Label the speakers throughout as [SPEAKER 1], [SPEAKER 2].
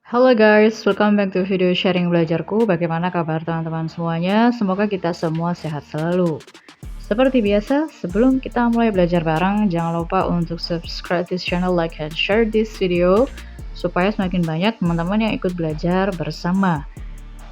[SPEAKER 1] Halo guys, welcome back to video sharing belajarku. Bagaimana kabar teman-teman semuanya? Semoga kita semua sehat selalu. Seperti biasa, sebelum kita mulai belajar bareng, jangan lupa untuk subscribe this channel, like, and share this video supaya semakin banyak teman-teman yang ikut belajar bersama.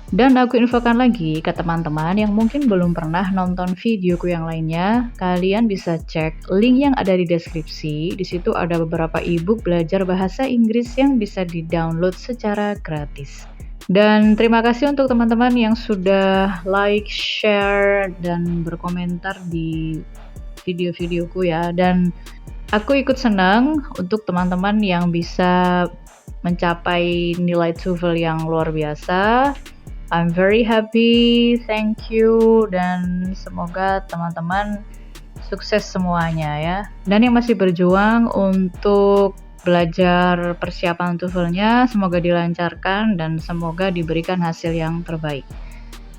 [SPEAKER 1] Dan aku infokan lagi ke teman-teman yang mungkin belum pernah nonton videoku yang lainnya, kalian bisa cek link yang ada di deskripsi. Di situ ada beberapa ebook belajar bahasa Inggris yang bisa di-download secara gratis. Dan terima kasih untuk teman-teman yang sudah like, share, dan berkomentar di video-videoku ya. Dan aku ikut senang untuk teman-teman yang bisa mencapai nilai TOEFL yang luar biasa. I'm very happy, thank you, dan semoga teman-teman sukses semuanya ya. Dan yang masih berjuang untuk belajar persiapan TOEFL-nya, semoga dilancarkan dan semoga diberikan hasil yang terbaik.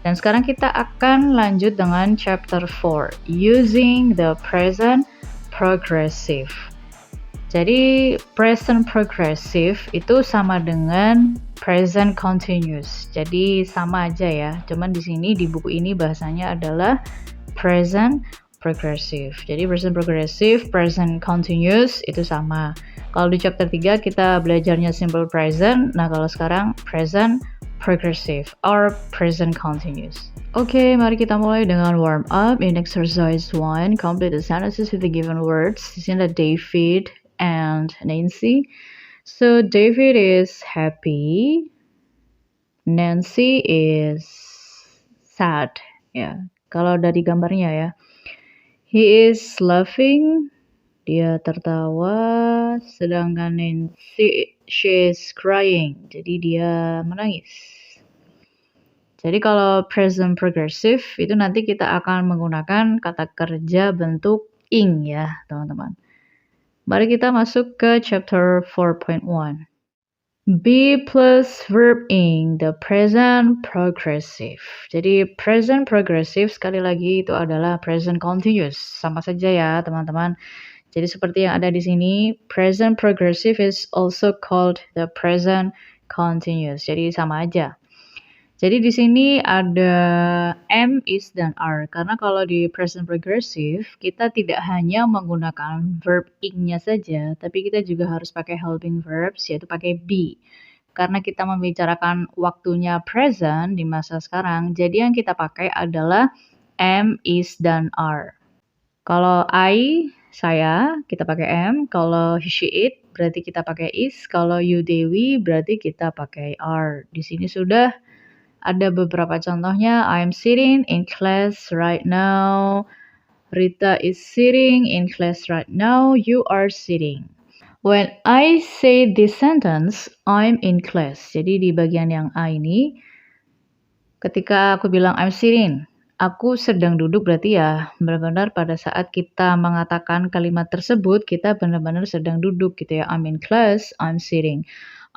[SPEAKER 1] Dan sekarang kita akan lanjut dengan chapter 4, using the present progressive. Jadi present progressive itu sama dengan present continuous. Jadi sama aja ya. Cuman di sini di buku ini bahasanya adalah present progressive. Jadi present progressive, present continuous itu sama. Kalau di chapter 3 kita belajarnya simple present. Nah, kalau sekarang present progressive or present continuous. Oke, mari kita mulai dengan warm up. In exercise 1, complete the sentences with the given words. Di sini ada David and Nancy. So David is happy, Nancy is sad. Ya, kalau dari gambarnya ya. He is laughing, dia tertawa, sedangkan Nancy, she is crying, jadi dia menangis. Jadi kalau present progressive itu nanti kita akan menggunakan kata kerja bentuk ing ya, teman-teman. Mari kita masuk ke chapter 4.1. Be plus verb ing, the present progressive. Jadi present progressive sekali lagi itu adalah present continuous. Sama saja ya teman-teman. Jadi seperti yang ada di sini, present progressive is also called the present continuous. Jadi sama aja. Jadi di sini ada am, is, dan are. Karena kalau di present progressive, kita tidak hanya menggunakan verb ing-nya saja, tapi kita juga harus pakai helping verbs, yaitu pakai be. Karena kita membicarakan waktunya present di masa sekarang, jadi yang kita pakai adalah am, is, dan are. Kalau I, saya, kita pakai am. Kalau she, it, berarti kita pakai is. Kalau you, Dewi, berarti kita pakai are. Di sini sudah ada beberapa contohnya. I'm sitting in class right now. Rita is sitting in class right now. You are sitting. When I say this sentence, I'm in class. Jadi di bagian yang I ini, ketika aku bilang I'm sitting, aku sedang duduk, berarti ya benar-benar pada saat kita mengatakan kalimat tersebut, kita benar-benar sedang duduk gitu ya. I'm in class, I'm sitting.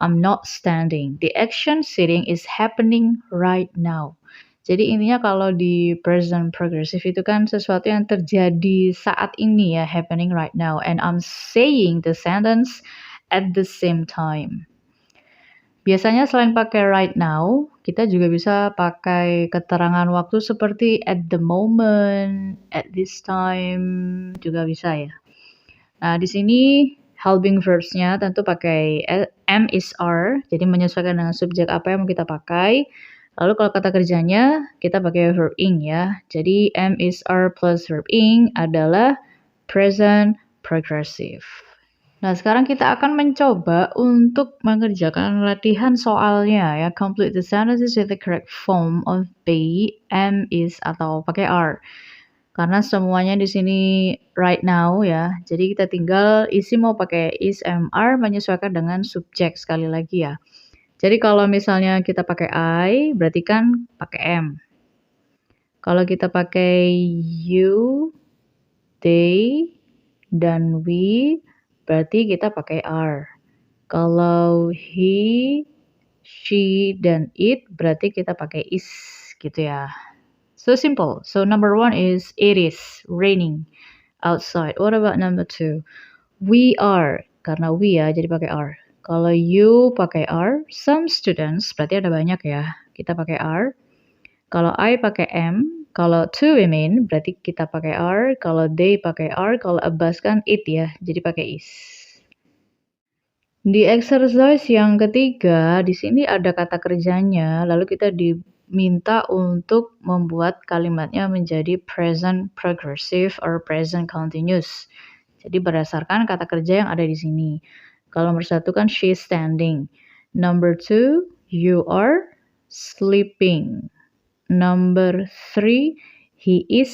[SPEAKER 1] I'm not standing. The action sitting is happening right now. Jadi intinya kalau di present progressive itu kan sesuatu yang terjadi saat ini ya, happening right now. And I'm saying the sentence at the same time. Biasanya selain pakai right now, kita juga bisa pakai keterangan waktu seperti at the moment, at this time, juga bisa ya. Nah, di sini helping verbs-nya tentu pakai am, is, are, jadi menyesuaikan dengan subjek apa yang mau kita pakai. Lalu kalau kata kerjanya, kita pakai verb ing ya. Jadi am, is, are plus verb ing adalah present progressive. Nah, sekarang kita akan mencoba untuk mengerjakan latihan soalnya ya. Complete the sentences with the correct form of be, am, is, atau pakai are. Karena semuanya di sini right now ya. Jadi kita tinggal isi mau pakai is, am, are menyesuaikan dengan subjek sekali lagi ya. Jadi kalau misalnya kita pakai I, berarti kan pakai am. Kalau kita pakai you, they, dan we, berarti kita pakai are. Kalau he, she, dan it, berarti kita pakai is gitu ya. So simple. So number 1 is it is raining outside. What about number 2? We are. Karena we ya, jadi pakai are. Kalau you pakai are, some students, berarti ada banyak ya, kita pakai are. Kalau I pakai am, kalau two women, berarti kita pakai are. Kalau they pakai are, kalau a bus kan it ya, jadi pakai is. Di exercise yang ketiga, di sini ada kata kerjanya, lalu kita diminta untuk membuat kalimatnya menjadi present progressive or present continuous. Jadi berdasarkan kata kerja yang ada di sini. Kalau nomor 1 kan she's standing. Number 2, you are sleeping. Number 3, he is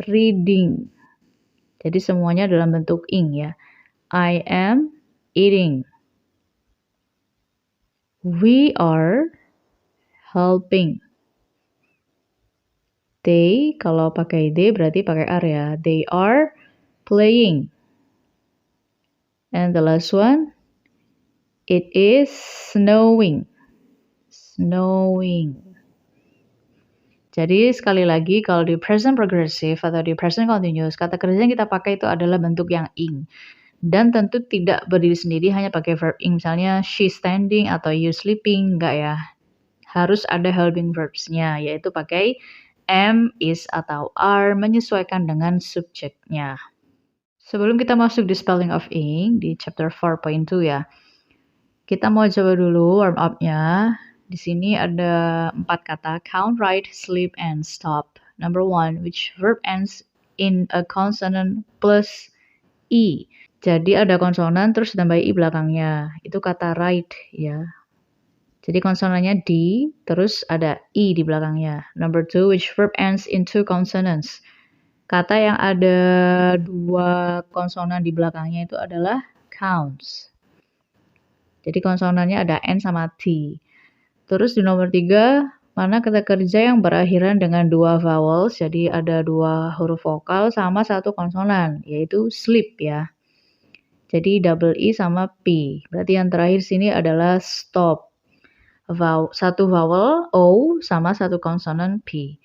[SPEAKER 1] reading. Jadi semuanya dalam bentuk ing ya. I am eating. We are helping. They, kalau pakai they berarti pakai are ya. They are playing. And the last one, it is snowing. Snowing. Jadi sekali lagi kalau di present progressive atau di present continuous, kata kerja yang kita pakai itu adalah bentuk yang ing. Dan tentu tidak berdiri sendiri hanya pakai verb ing. Misalnya she's standing atau you sleeping, enggak ya. Harus ada helping verbs-nya, yaitu pakai am, is, atau are menyesuaikan dengan subjeknya. Sebelum kita masuk di spelling of ing di chapter 4.2 ya, kita mau coba dulu warm up-nya. Di sini ada 4 kata, count, write, sleep, and stop. Number 1, which verb ends in a consonant plus e. Jadi ada konsonan terus ditambah i belakangnya. Itu kata write ya. Jadi konsonannya D, terus ada I di belakangnya. Number 2, which verb ends in 2 consonants. Kata yang ada 2 konsonan di belakangnya itu adalah counts. Jadi konsonannya ada N sama T. Terus di nomor 3, mana kata kerja yang berakhiran dengan 2 vowels. Jadi ada 2 huruf vokal sama 1 konsonan, yaitu sleep ya. Jadi double E sama P. Berarti yang terakhir sini adalah stop. Satu vowel O sama 1 konsonan P.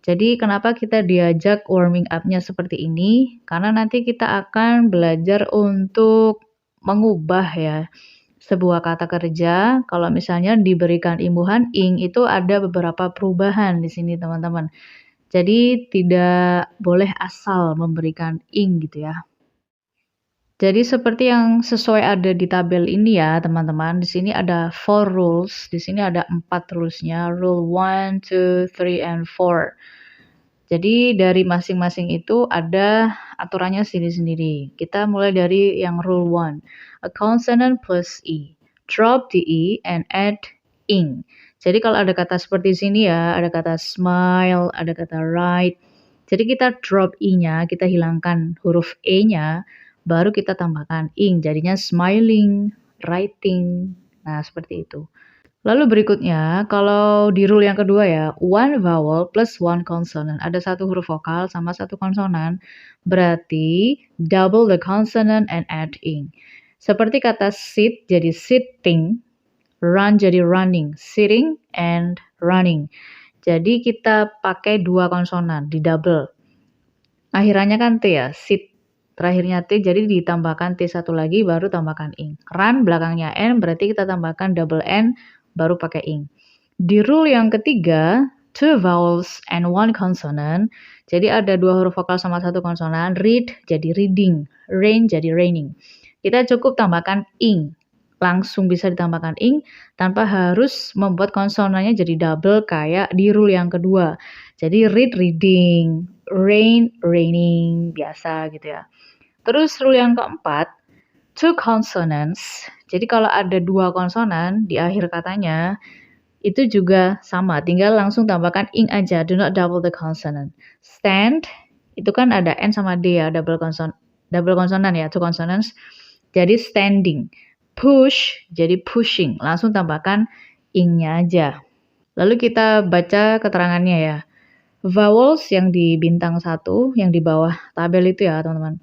[SPEAKER 1] Jadi kenapa kita diajak warming up-nya seperti ini? Karena nanti kita akan belajar untuk mengubah ya sebuah kata kerja. Kalau misalnya diberikan imbuhan ing, itu ada beberapa perubahan di sini teman-teman. Jadi tidak boleh asal memberikan ing gitu ya. Jadi seperti yang sesuai ada di tabel ini ya teman-teman. Di sini ada 4 rules. Di sini ada 4 rulesnya. Rule 1, 2, 3, and 4. Jadi dari masing-masing itu ada aturannya sendiri-sendiri. Kita mulai dari yang rule 1. A consonant plus E. Drop the E and add ing. Jadi kalau ada kata seperti sini ya, ada kata smile, ada kata write. Jadi kita drop E-nya, kita hilangkan huruf E-nya, baru kita tambahkan ing, jadinya smiling, writing. Nah, seperti itu. Lalu berikutnya, kalau di rule yang kedua ya, one vowel plus one consonant. Ada 1 huruf vokal sama 1 konsonan, berarti double the consonant and add ing. Seperti kata sit jadi sitting, run jadi running, sitting and running. Jadi kita pakai 2 konsonan, di double. Akhirannya kan T ya, sit. Terakhirnya T, jadi ditambahkan T 1 lagi, baru tambahkan ing. Run, belakangnya N, berarti kita tambahkan double N, baru pakai ing. Di rule yang ketiga, 2 vowels and 1 consonant. Jadi ada 2 huruf vokal sama 1 konsonan. Read jadi reading, rain jadi raining. Kita cukup tambahkan ing. Langsung bisa ditambahkan ing, tanpa harus membuat konsonannya jadi double kayak di rule yang kedua. Jadi read, reading, rain, raining, biasa gitu ya. Terus rule yang keempat, 2 consonants. Jadi kalau ada 2 konsonan di akhir katanya, itu juga sama. Tinggal langsung tambahkan ing aja. Do not double the consonant. Stand, itu kan ada N sama D ya, double konsonan ya, 2 consonants. Jadi standing. Push, jadi pushing. Langsung tambahkan ing-nya aja. Lalu kita baca keterangannya ya. Vowels yang di bintang 1, yang di bawah tabel itu ya teman-teman.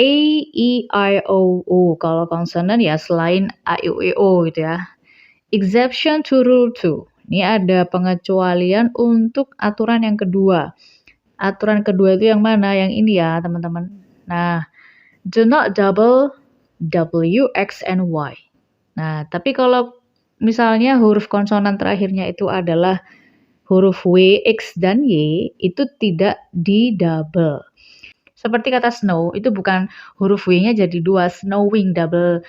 [SPEAKER 1] A, E, I, O, U. Kalau konsonan ya selain A, I, U, E, O gitu ya. Exception to rule 2. Ini ada pengecualian untuk aturan yang kedua. Aturan kedua itu yang mana? Yang ini ya teman-teman. Nah, do not double W, X, and Y. Nah, tapi kalau misalnya huruf konsonan terakhirnya itu adalah huruf W, X, dan Y, itu tidak di-double. Seperti kata snow, itu bukan huruf W-nya jadi 2, snowing, double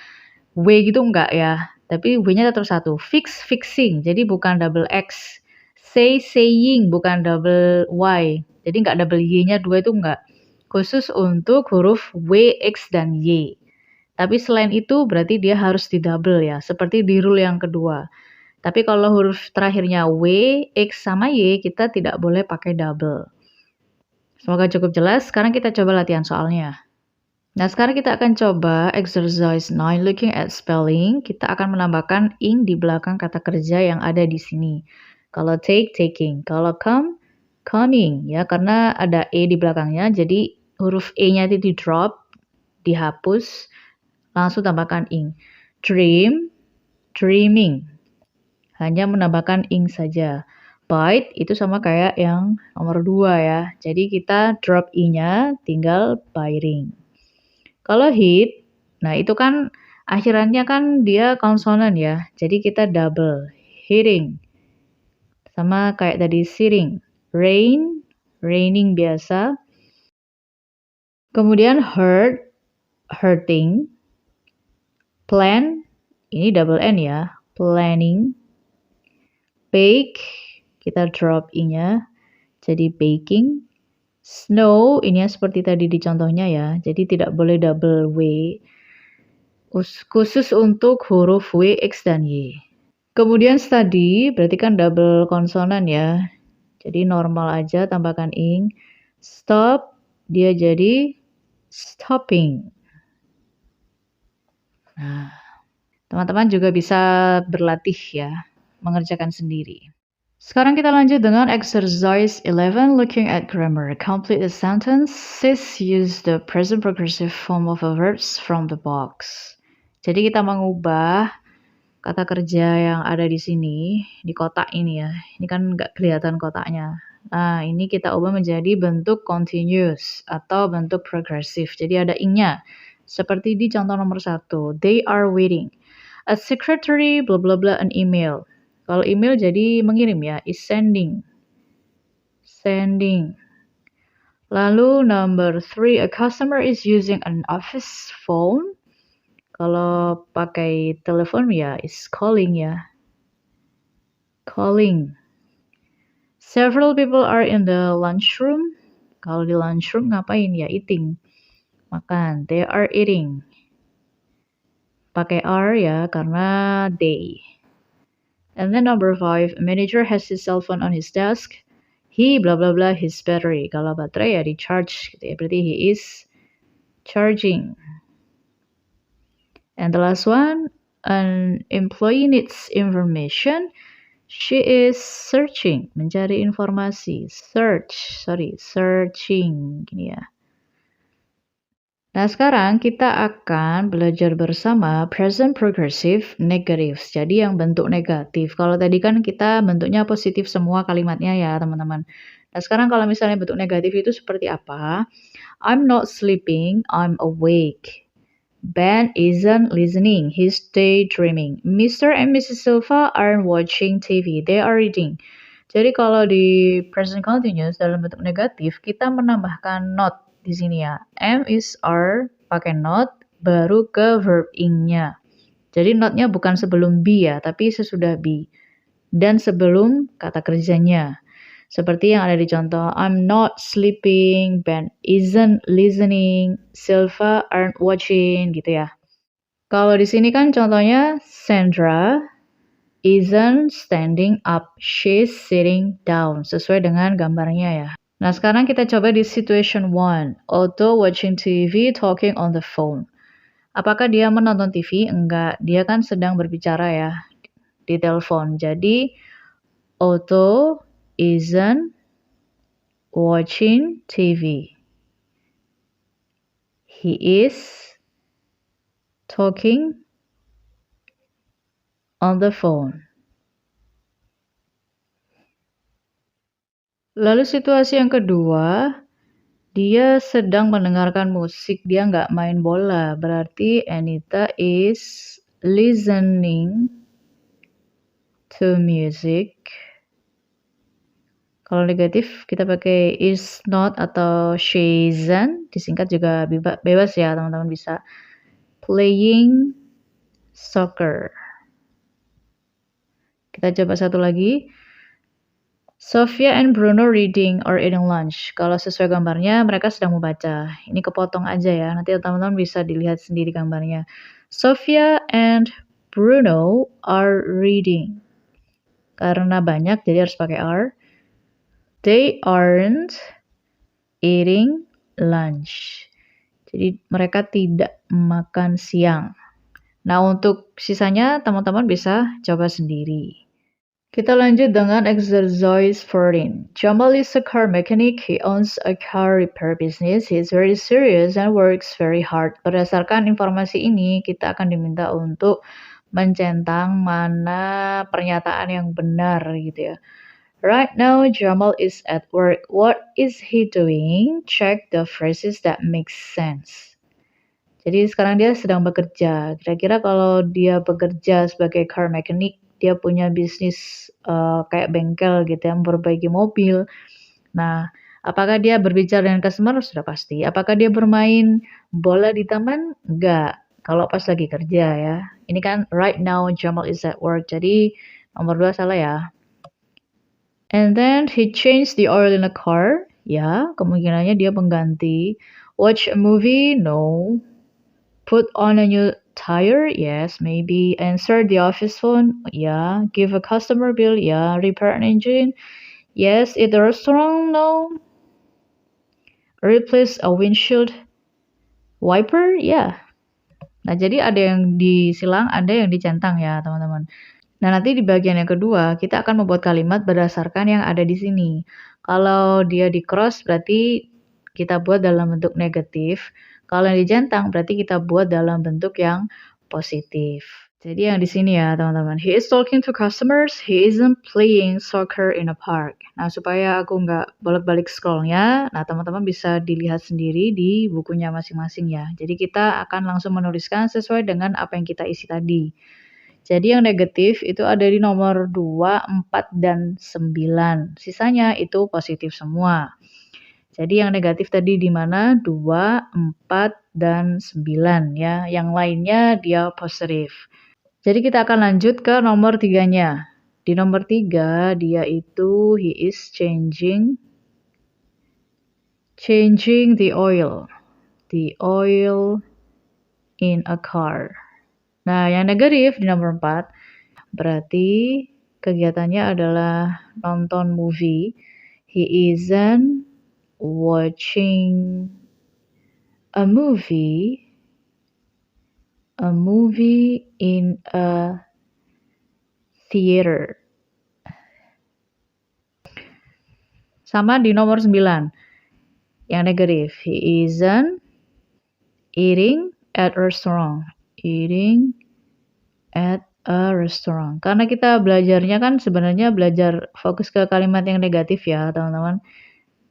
[SPEAKER 1] W gitu enggak ya. Tapi W-nya tetap satu. Fix, fixing, jadi bukan double X. Say, saying, bukan double Y. Jadi enggak double Y-nya 2 itu enggak. Khusus untuk huruf W, X, dan Y. Tapi selain itu berarti dia harus di-double ya, seperti di rule yang kedua. Tapi kalau huruf terakhirnya W, X, sama Y, kita tidak boleh pakai double. Semoga cukup jelas. Sekarang kita coba latihan soalnya. Nah, sekarang kita akan coba exercise 9 looking at spelling. Kita akan menambahkan ing di belakang kata kerja yang ada di sini. Kalau take, taking. Kalau come, coming. Ya, karena ada e di belakangnya, jadi huruf e-nya itu di drop, dihapus, langsung tambahkan ing. Dream, dreaming. Hanya menambahkan ing saja. Bite itu sama kayak yang nomor 2 ya. Jadi kita drop i-nya, tinggal biting. Kalau hit, nah itu kan akhirannya kan dia konsonan ya. Jadi kita double. Hitting. Sama kayak tadi sitting. Rain, raining biasa. Kemudian hurt, hurting. Plan, ini double N ya. Planning. Bake, kita drop i-nya. Jadi baking. Snow, ini seperti tadi di contohnya ya. Jadi tidak boleh double W. Khusus untuk huruf W, X, dan Y. Kemudian study, berarti kan double konsonan ya. Jadi normal aja, tambahkan ing. Stop, dia jadi stopping. Nah, teman-teman juga bisa berlatih ya, mengerjakan sendiri. Sekarang kita lanjut dengan exercise 11, looking at grammar. Complete a sentence. Sis use the present progressive form of a verbs from the box. Jadi kita mengubah kata kerja yang ada di sini, di kotak ini ya. Ini kan nggak kelihatan kotaknya. Nah, ini kita ubah menjadi bentuk continuous atau bentuk progresif. Jadi ada ing-nya. Seperti di contoh nomor 1. They are waiting. A secretary blah blah blah an email. Kalau email jadi mengirim ya, is sending. Sending. Lalu number 3, a customer is using an office phone. Kalau pakai telepon ya is calling ya. Calling. Several people are in the lunchroom. Kalau di lunchroom ngapain ya? Eating. Makan. They are eating. Pakai are ya karena they. And then number 5, a manager has his cell phone on his desk. He blah blah blah his battery. Kalau baterai ya di charge gitu ya. Berarti he is charging. And the last one, an employee needs information. She is searching, mencari informasi. Searching gini ya. Nah, sekarang kita akan belajar bersama present progressive negative. Jadi yang bentuk negatif. Kalau tadi kan kita bentuknya positif semua kalimatnya ya, teman-teman. Nah, sekarang kalau misalnya bentuk negatif itu seperti apa? I'm not sleeping, I'm awake. Ben isn't listening, he's daydreaming. Mr. and Mrs. Silva aren't watching TV, they are reading. Jadi kalau di present continuous dalam bentuk negatif, kita menambahkan not di sini ya. Am is are, pakai not, baru ke verb ing-nya. Jadi not-nya bukan sebelum be ya, tapi sesudah be. Dan sebelum kata kerjanya. Seperti yang ada di contoh, I'm not sleeping, Ben isn't listening, Silva aren't watching, gitu ya. Kalau di sini kan contohnya, Sandra isn't standing up, she's sitting down, sesuai dengan gambarnya ya. Nah, sekarang kita coba di situation 1, Otto watching TV, talking on the phone. Apakah dia menonton TV? Enggak, dia kan sedang berbicara ya, di telepon. Jadi, Otto isn't watching TV. He is talking on the phone. Lalu situasi yang kedua, dia sedang mendengarkan musik, dia nggak main bola. Berarti Anita is listening to music. Kalau negatif kita pakai is not atau she isn't, disingkat juga bebas ya teman-teman, bisa playing soccer. Kita coba satu lagi. Sofia and Bruno reading or eating lunch. Kalau sesuai gambarnya mereka sedang membaca. Ini kepotong aja ya, nanti teman-teman bisa dilihat sendiri gambarnya. Sofia and Bruno are reading. Karena banyak jadi harus pakai are. They aren't eating lunch. Jadi mereka tidak makan siang. Nah, untuk sisanya teman-teman bisa coba sendiri. Kita lanjut dengan exercise 14. Jamal is a car mechanic. He owns a car repair business. He is very serious and works very hard. Berdasarkan informasi ini, kita akan diminta untuk mencentang mana pernyataan yang benar gitu ya. Right now, Jamal is at work. What is he doing? Check the phrases that make sense. Jadi sekarang dia sedang bekerja. Kira-kira kalau dia bekerja sebagai car mechanic, dia punya bisnis kayak bengkel gitu ya, memperbaiki mobil. Nah, apakah dia berbicara dengan customer? Sudah pasti. Apakah dia bermain bola di taman? Enggak. Kalau pas lagi kerja ya. Ini kan right now Jamal is at work. Jadi nomor 2 salah ya. And then he changed the oil in the car. Ya, kemungkinannya dia pengganti. Watch a movie? No. Put on a new tire? Yes, maybe. Answer the office phone? Yeah. Give a customer bill? Yeah. Repair an engine? Yes. Eat a restaurant? No. Replace a windshield wiper? Yeah. Nah, jadi ada yang disilang, ada yang dicentang ya, teman-teman. Nah, nanti di bagian yang kedua, kita akan membuat kalimat berdasarkan yang ada di sini. Kalau dia di cross, berarti kita buat dalam bentuk negatif. Kalau yang dicentang, berarti kita buat dalam bentuk yang positif. Jadi yang di sini ya, teman-teman. He is talking to customers. He isn't playing soccer in a park. Nah, supaya aku nggak bolak-balik scrollnya, nah teman-teman bisa dilihat sendiri di bukunya masing-masing ya. Jadi kita akan langsung menuliskan sesuai dengan apa yang kita isi tadi. Jadi yang negatif itu ada di nomor 2, 4, dan 9. Sisanya itu positif semua. Jadi yang negatif tadi di mana? 2, 4, dan 9 ya. Yang lainnya dia positif. Jadi kita akan lanjut ke nomor 3-nya. Di nomor 3 dia itu he is changing the oil. The oil in a car. Nah, yang negatif di nomor 4, berarti kegiatannya adalah nonton movie. He isn't watching a movie in a theater. Sama di nomor 9, yang negatif. He isn't eating at a restaurant. Eating at a restaurant. Karena kita belajarnya kan sebenarnya belajar fokus ke kalimat yang negatif ya, teman-teman.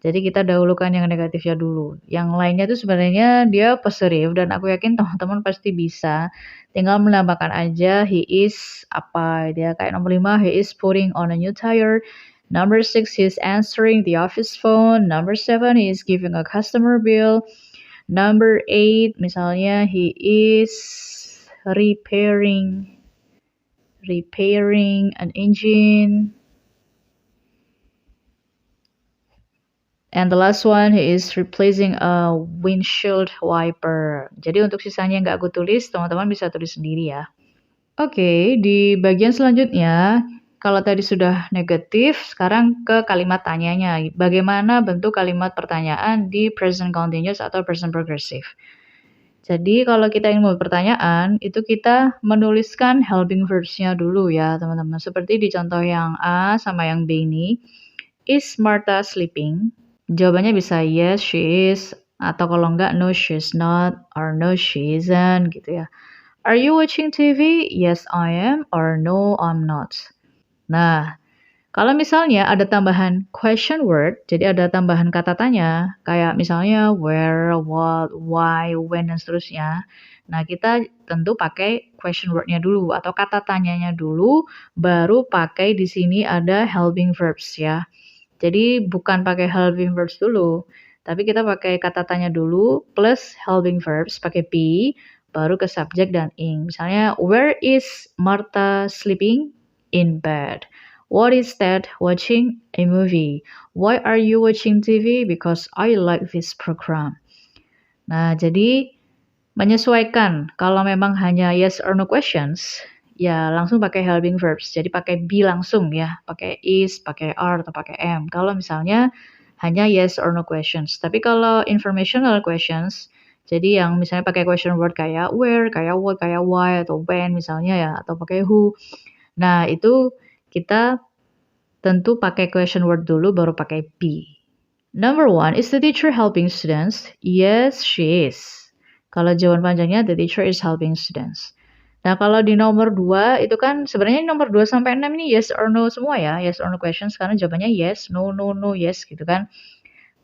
[SPEAKER 1] Jadi kita dahulukan yang negatifnya dulu. Yang lainnya tuh sebenarnya dia positif dan aku yakin teman-teman pasti bisa. Tinggal menambahkan aja he is apa dia kayak nomor 5 he is putting on a new tire. Number 6 he is answering the office phone. Number 7 he is giving a customer bill. Number 8 misalnya he is repairing an engine. And the last one, he is replacing a windshield wiper. Jadi untuk sisanya nggak aku tulis, teman-teman bisa tulis sendiri ya. Oke, di bagian selanjutnya, kalau tadi sudah negatif, sekarang ke kalimat tanyanya. Bagaimana bentuk kalimat pertanyaan di present continuous atau present progressive? Jadi kalau kita ingin membuat pertanyaan, itu kita menuliskan helping verbs-nya dulu ya teman-teman. Seperti di contoh yang A sama yang B ini. Is Martha sleeping? Jawabannya bisa yes, she is. Atau kalau enggak, no, she's not. Or no, she isn't gitu ya. Are you watching TV? Yes, I am. Or no, I'm not. Nah, kalau misalnya ada tambahan question word, jadi ada tambahan kata tanya, kayak misalnya where, what, why, when, dan seterusnya. Nah, kita tentu pakai question word-nya dulu atau kata tanyanya dulu, baru pakai di sini ada helping verbs ya. Jadi bukan pakai helping verbs dulu, tapi kita pakai kata tanya dulu plus helping verbs pakai be, baru ke subject dan ing. Misalnya, where is Martha sleeping? In bed. What is Ted watching? A movie. Why are you watching TV? Because I like this program. Nah, jadi menyesuaikan. Kalau memang hanya yes or no questions, ya langsung pakai helping verbs. Jadi pakai be langsung ya, pakai is, pakai are, atau pakai am. Kalau misalnya hanya yes or no questions. Tapi kalau informational questions, jadi yang misalnya pakai question word kayak where, kayak what, kayak why, atau when misalnya ya, atau pakai who. Nah, itu kita tentu pakai question word dulu baru pakai be. Number 1, is the teacher helping students? Yes, she is. Kalau jawaban panjangnya, the teacher is helping students. Nah, kalau di nomor 2, itu kan sebenarnya nomor 2 sampai 6 ini yes or no semua ya. Yes or no questions, karena jawabannya yes, no, no, no, yes gitu kan.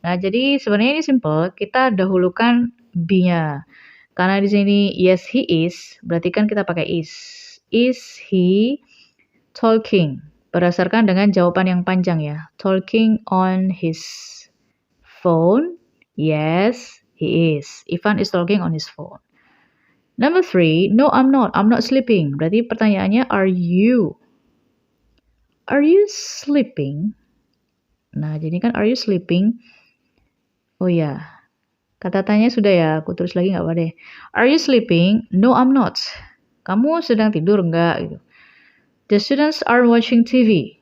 [SPEAKER 1] Nah, jadi sebenarnya ini simple. Kita dahulukan be-nya. Karena di sini yes, he is, berarti kan kita pakai is. Is he talking? Berdasarkan dengan jawaban yang panjang ya. Talking on his phone? Yes, he is. Ivan is talking on his phone. Number 3, no, I'm not. I'm not sleeping. Berarti pertanyaannya, are you? Are you sleeping? Nah, jadi kan are you sleeping? Oh ya, kata tanya sudah ya. Aku tulis lagi nggak apa deh. Are you sleeping? No, I'm not. Kamu sedang tidur nggak? Gitu. The students are watching TV.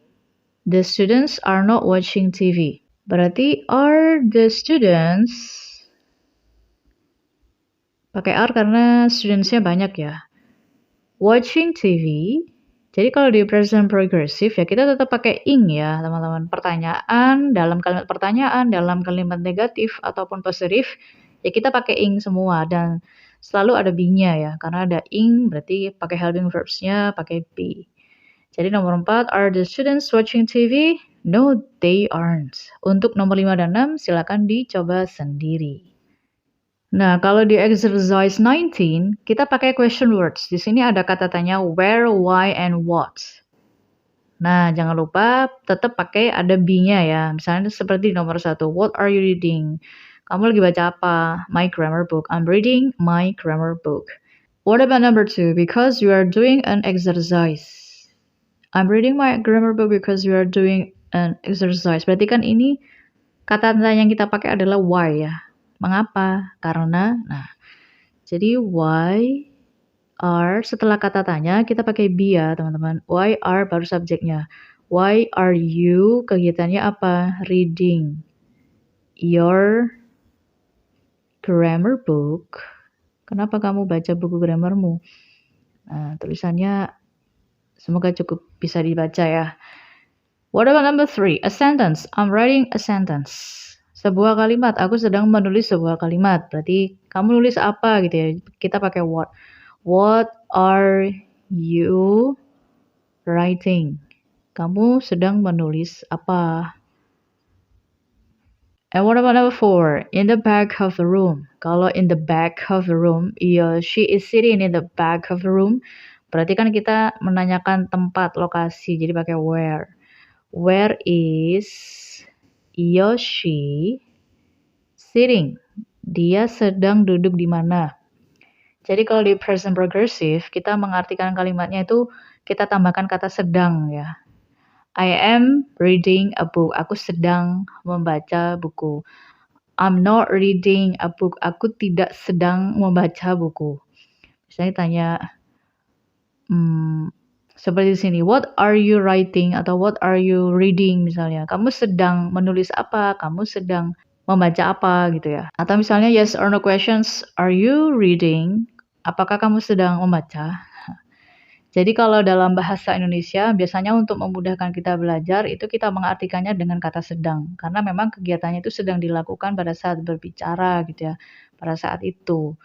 [SPEAKER 1] The students are not watching TV. Berarti are the students, pakai are karena studentsnya banyak ya. Watching TV, jadi kalau di present progressive ya kita tetap pakai ing ya teman-teman. Pertanyaan, dalam kalimat pertanyaan, dalam kalimat negatif ataupun positif, ya kita pakai ing semua. Dan selalu ada be-nya ya, karena ada ing berarti pakai helping verbs-nya pakai be. Jadi nomor 4, are the students watching TV? No, they aren't. Untuk nomor 5 dan 6, silakan dicoba sendiri. Nah, kalau di exercise 19, kita pakai question words. Di sini ada kata tanya where, why, and what. Nah, jangan lupa tetap pakai ada be-nya ya. Misalnya seperti nomor 1, what are you reading? Kamu lagi baca apa? My grammar book. I'm reading my grammar book. What about number 2? Because you are doing an exercise. I'm reading my grammar book because you are doing an exercise. Berarti kan ini kata tanya yang kita pakai adalah why ya. Mengapa? Karena. Nah, jadi why are setelah kata tanya kita pakai be ya teman-teman. Why are baru subjeknya. Why are you kegiatannya apa? Reading your grammar book. Kenapa kamu baca buku grammarmu? Nah, tulisannya semoga cukup bisa dibaca ya. What about number 3? A sentence. I'm writing a sentence. Sebuah kalimat. Aku sedang menulis sebuah kalimat. Berarti kamu nulis apa gitu ya. Kita pakai what. What are you writing? Kamu sedang menulis apa? And what about number 4? In the back of the room. Kalau in the back of the room, she is sitting in the back of the room. Berarti kan kita menanyakan tempat, lokasi. Jadi pakai where. Where is she sitting? Dia sedang duduk di mana? Jadi kalau di present progressive, kita mengartikan kalimatnya itu kita tambahkan kata sedang ya. I am reading a book. Aku sedang membaca buku. I'm not reading a book. Aku tidak sedang membaca buku. Misalnya tanya, seperti di sini, what are you writing atau what are you reading misalnya. Kamu sedang menulis apa? Kamu sedang membaca apa gitu ya. Atau misalnya yes or no questions, are you reading? Apakah kamu sedang membaca? Jadi kalau dalam bahasa Indonesia biasanya untuk memudahkan kita belajar itu kita mengartikannya dengan kata sedang. Karena memang kegiatannya itu sedang dilakukan pada saat berbicara gitu ya. Pada saat itu.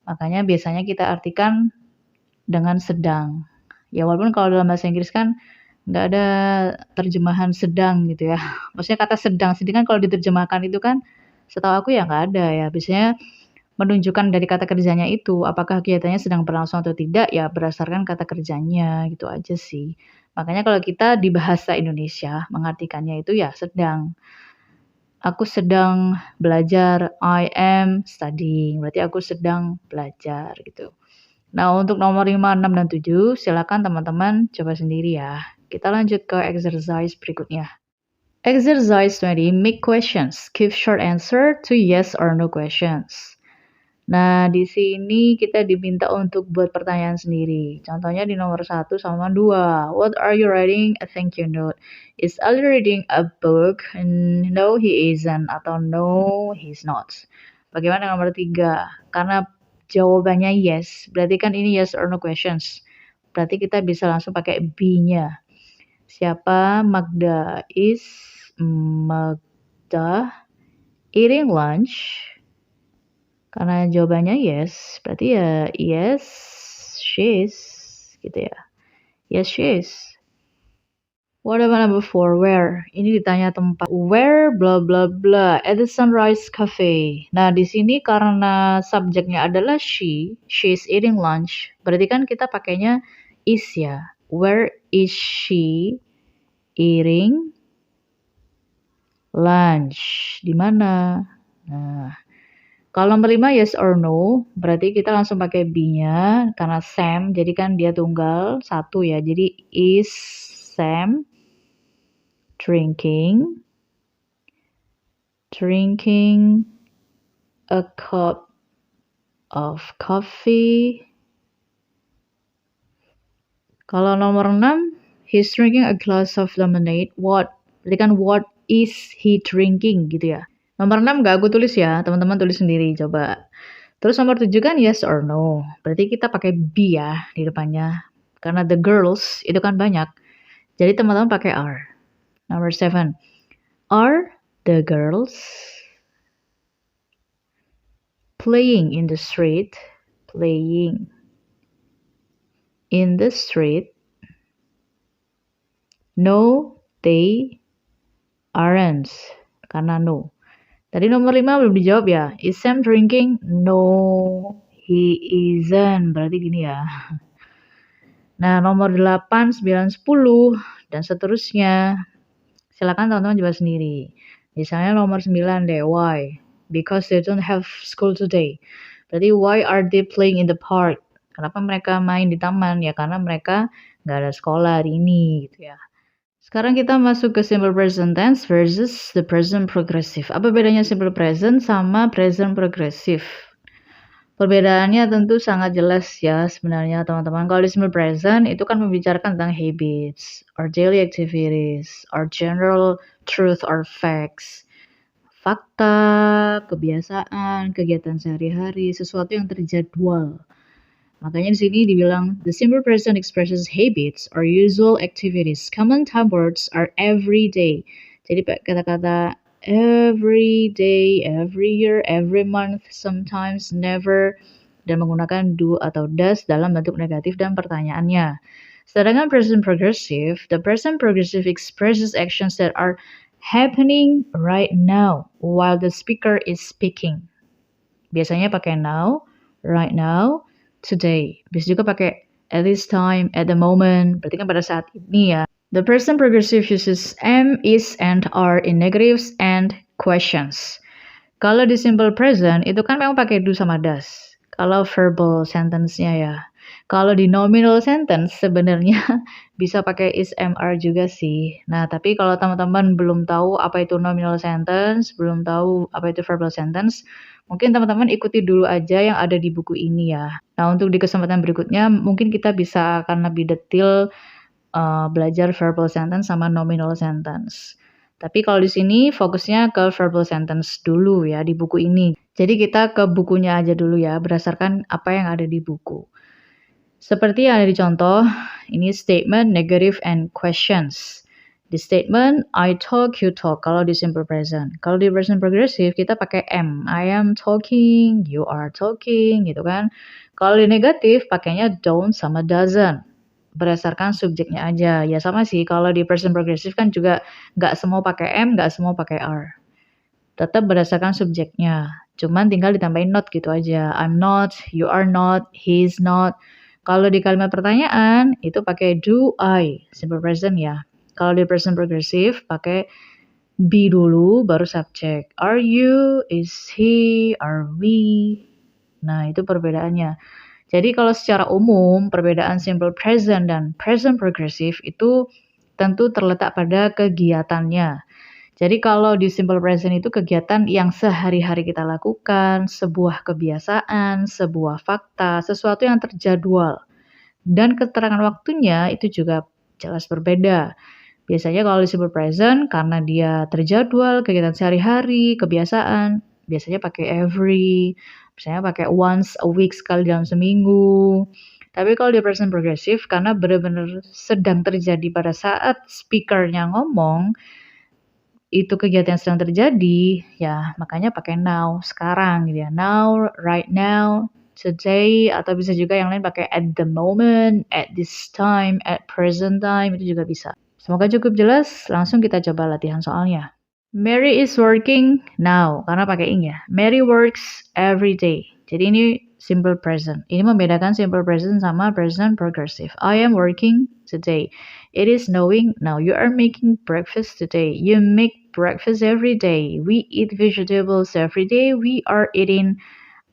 [SPEAKER 1] Makanya biasanya kita artikan dengan sedang. Ya walaupun kalau dalam bahasa Inggris kan nggak ada terjemahan sedang gitu ya. Maksudnya kata sedang kan kalau diterjemahkan itu kan setahu aku ya nggak ada ya. Biasanya menunjukkan dari kata kerjanya itu, apakah kegiatannya sedang berlangsung atau tidak, ya berdasarkan kata kerjanya, gitu aja sih. Makanya kalau kita di bahasa Indonesia, mengartikannya itu ya sedang. Aku sedang belajar, I am studying, berarti aku sedang belajar gitu. Nah, untuk nomor 5, 6, dan 7, silakan teman-teman coba sendiri ya. Kita lanjut ke exercise berikutnya. Exercise 20, make questions. Give short answer to yes or no questions. Nah, di sini kita diminta untuk buat pertanyaan sendiri. Contohnya di nomor 1 sama 2. What are you writing? A thank you note. Is Ali reading a book? No, he isn't. Atau no, he's not. Bagaimana nomor 3? Karena jawabannya yes, berarti kan ini yes or no questions. Berarti kita bisa langsung pakai be-nya. Siapa Magda? Is Magda eating lunch? Karena jawabannya yes, berarti ya yes, she is, gitu ya. Yes, she is. What about number 4? Where? Ini ditanya tempat. Where blah blah blah at the Sunrise Cafe. Nah, di sini karena subjeknya adalah she is eating lunch. Berarti kan kita pakainya is ya. Where is she eating lunch? Di mana? Nah, kalau nomor 5 yes or no, berarti kita langsung pakai be-nya karena Sam, jadi kan dia tunggal satu ya. Jadi is Sam drinking a cup of coffee. Kalau nomor 6, he's drinking a glass of lemonade. What? Berarti kan what is he drinking gitu ya. Nomor 6 gak aku tulis ya, teman-teman tulis sendiri coba. Terus nomor 7 kan yes or no. Berarti kita pakai be ya di depannya. Karena the girls itu kan banyak. Jadi teman-teman pakai are. Nomor 7. Are the girls playing in the street? Playing in the street? No, they aren't. Karena no. Tadi nomor 5 belum dijawab ya. Is Sam drinking? No, he isn't. Berarti gini ya. Nah, nomor 8, 9, 10, dan seterusnya. Silakan teman-teman coba sendiri. Misalnya nomor 9 deh, why? Because they don't have school today. Berarti why are they playing in the park? Kenapa mereka main di taman? Ya karena mereka nggak ada sekolah hari ini gitu ya. Sekarang kita masuk ke simple present tense versus the present progressive. Apa bedanya simple present sama present progressive? Perbedaannya tentu sangat jelas ya sebenarnya teman-teman. Kalau di simple present itu kan membicarakan tentang habits, or daily activities, or general truth or facts. Fakta, kebiasaan, kegiatan sehari-hari, sesuatu yang terjadwal. Makanya di sini dibilang the simple present expresses habits or usual activities. Common time words are every day. Jadi kata-kata every day, every year, every month, sometimes, never, dan menggunakan do atau does dalam bentuk negatif dan pertanyaannya. Sedangkan present progressive, the present progressive expresses actions that are happening right now while the speaker is speaking. Biasanya pakai now, right now, today. Bisa juga pakai at this time, at the moment. Berarti kan pada saat ini ya. The present progressive uses am, is, and are in negatives and questions. Kalau di simple present, itu kan memang pakai do sama does. Kalau verbal sentence-nya ya. Kalau di nominal sentence, sebenarnya bisa pakai is, am, are juga sih. Nah, tapi kalau teman-teman belum tahu apa itu nominal sentence, belum tahu apa itu verbal sentence, mungkin teman-teman ikuti dulu aja yang ada di buku ini ya. Nah, untuk di kesempatan berikutnya, mungkin kita bisa akan lebih detail belajar verbal sentence sama nominal sentence. Tapi kalau di sini fokusnya ke verbal sentence dulu ya di buku ini. Jadi kita ke bukunya aja dulu ya, berdasarkan apa yang ada di buku. Seperti yang ada di contoh, ini statement, negative, and questions. Di statement, I talk, you talk, kalau di simple present. Kalau di present progressive, kita pakai am. I am talking, you are talking, gitu kan. Kalau di negatif, pakainya don't sama doesn't. Berdasarkan subjeknya aja. Ya sama sih, kalau di present progressive kan juga nggak semua pakai am, nggak semua pakai are. Tetap berdasarkan subjeknya. Cuman tinggal ditambahin not gitu aja. I'm not, you are not, he is not. Kalau di kalimat pertanyaan itu pakai do I, simple present ya. Kalau di present progressive pakai be dulu baru subject. Are you, is he, are we. Nah, itu perbedaannya. Jadi kalau secara umum perbedaan simple present dan present progressive itu tentu terletak pada kegiatannya. Jadi kalau di simple present itu kegiatan yang sehari-hari kita lakukan, sebuah kebiasaan, sebuah fakta, sesuatu yang terjadwal. Dan keterangan waktunya itu juga jelas berbeda. Biasanya kalau di simple present karena dia terjadwal, kegiatan sehari-hari, kebiasaan, biasanya pakai every, misalnya pakai once a week sekali dalam seminggu. Tapi kalau di present progressive karena benar-benar sedang terjadi pada saat speakernya ngomong, itu kegiatan yang sedang terjadi, ya makanya pakai now, sekarang gitu ya. Now, right now, today, atau bisa juga yang lain pakai at the moment, at this time, at present time, itu juga bisa. Semoga cukup jelas, langsung kita coba latihan soalnya. Mary is working now, karena pakai ing ya. Mary works every day. Jadi ini simple present. Ini membedakan simple present sama present progressive. I am working today. It is snowing now. You are making breakfast today. You make breakfast every day. We eat vegetables every day. We are eating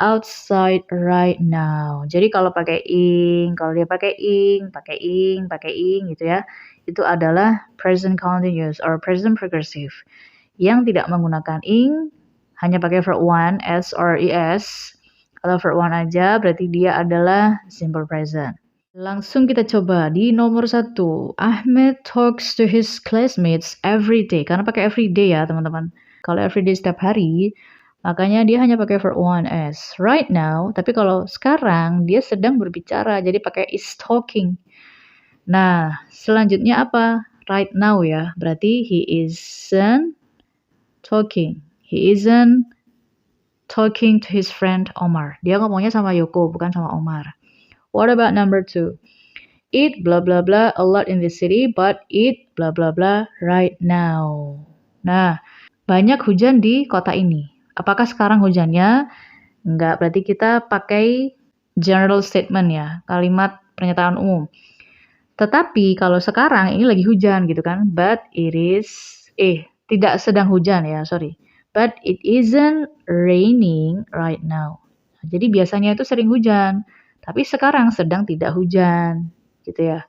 [SPEAKER 1] outside right now. Jadi kalau pakai ing, kalau dia pakai ing gitu ya, itu adalah present continuous or present progressive. Yang tidak menggunakan ing, hanya pakai verb one, s or es, atau verb one aja, berarti dia adalah simple present. Langsung kita coba di nomor 1. Ahmed talks to his classmates every day. Karena pakai every day ya teman-teman. Kalau every day setiap hari, makanya dia hanya pakai verb one as. Right now, tapi kalau sekarang dia sedang berbicara, jadi pakai is talking. Nah, selanjutnya apa? Right now ya, berarti he isn't talking. He isn't talking to his friend Omar. Dia ngomongnya sama Yoko, bukan sama Omar. What about number 2? Eat blah blah blah a lot in the city, but eat blah blah blah right now. Nah, banyak hujan di kota ini. Apakah sekarang hujannya? Enggak, berarti kita pakai general statement ya, kalimat pernyataan umum. Tetapi kalau sekarang ini lagi hujan gitu kan, but it is, tidak sedang hujan ya, sorry. But it isn't raining right now. Jadi biasanya itu sering hujan, tapi sekarang sedang tidak hujan, gitu ya.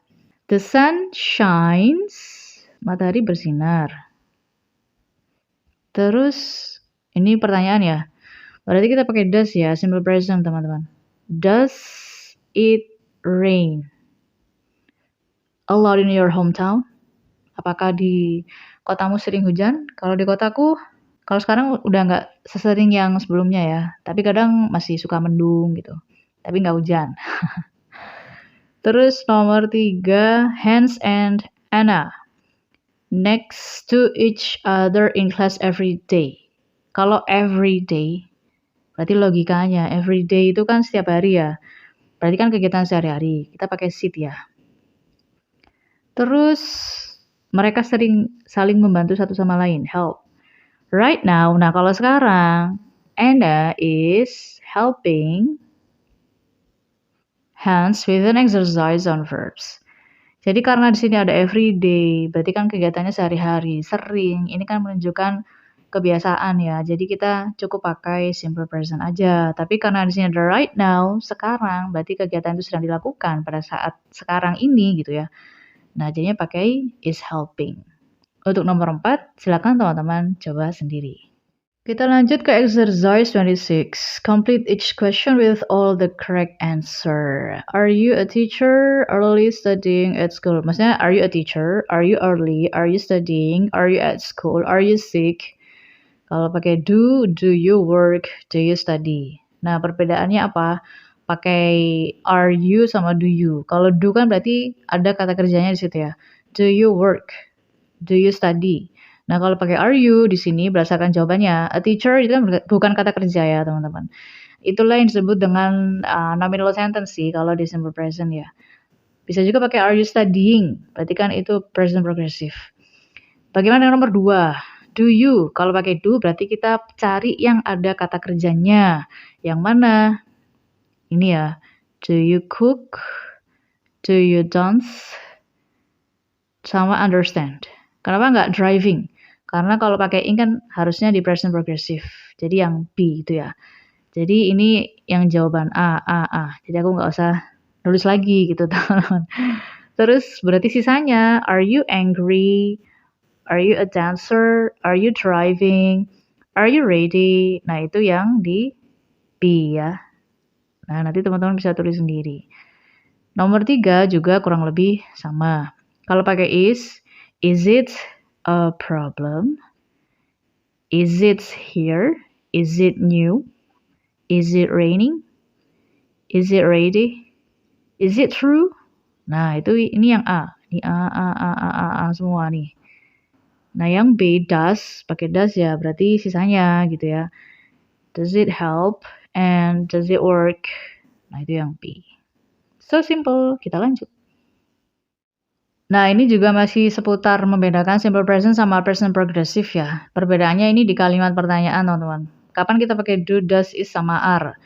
[SPEAKER 1] The sun shines, matahari bersinar. Terus, ini pertanyaan ya. Berarti kita pakai does ya, simple present teman-teman. Does it rain a lot in your hometown? Apakah di kotamu sering hujan? Kalau di kotaku, kalau sekarang udah nggak sesering yang sebelumnya ya. Tapi kadang masih suka mendung gitu. Tapi nggak hujan. Terus nomor 3, Hans and Anna next to each other in class every day. Kalau every day, berarti logikanya every day itu kan setiap hari ya. Berarti kan kegiatan sehari-hari. Kita pakai sit ya. Terus mereka sering saling membantu satu sama lain, help. Right now, nah kalau sekarang, Anna is helping Hans with an exercise on verbs. Jadi karena di sini ada everyday, berarti kan kegiatannya sehari-hari, sering. Ini kan menunjukkan kebiasaan ya. Jadi kita cukup pakai simple present aja. Tapi karena di sini ada right now, sekarang, berarti kegiatan itu sedang dilakukan pada saat sekarang ini gitu ya. Nah, jadinya pakai is helping. Untuk nomor 4, silakan teman-teman coba sendiri. Kita lanjut ke exercise 26. Complete each question with all the correct answer. Are you a teacher? Early studying at school. Maksudnya, are you a teacher? Are you early? Are you studying? Are you at school? Are you sick? Kalau pakai do you work? Do you study? Nah, perbedaannya apa? Pakai are you sama do you. Kalau do kan berarti ada kata kerjanya di situ ya. Do you work? Do you study? Nah, kalau pakai are you di sini berdasarkan jawabannya. A teacher itu kan bukan kata kerja ya, teman-teman. Itulah yang disebut dengan nominal sentence sih kalau di simple present ya. Bisa juga pakai are you studying? Berarti kan itu present progressive. Bagaimana dengan nomor 2? Do you? Kalau pakai do berarti kita cari yang ada kata kerjanya. Yang mana? Ini ya. Do you cook? Do you dance? Sama understand. Kenapa nggak driving? Karena kalau pakai ing kan harusnya di present progressive. Jadi yang B itu ya. Jadi ini yang jawaban A. Jadi aku nggak usah nulis lagi gitu teman-teman. Terus berarti sisanya, are you angry? Are you a dancer? Are you driving? Are you ready? Nah itu yang di B ya. Nah nanti teman-teman bisa tulis sendiri. Nomor 3 juga kurang lebih sama. Kalau pakai is it a problem? Is it here? Is it new? Is it raining? Is it ready? Is it true? Nah, ini yang A. Ini A semua nih. Nah, yang B, does, pakai does ya, berarti sisanya gitu ya. Does it help? And does it work? Nah, itu yang B. So simple, kita lanjut. Nah, ini juga masih seputar membedakan simple present sama present progressive ya. Perbedaannya ini di kalimat pertanyaan, teman-teman. Kapan kita pakai do, does, is, sama are?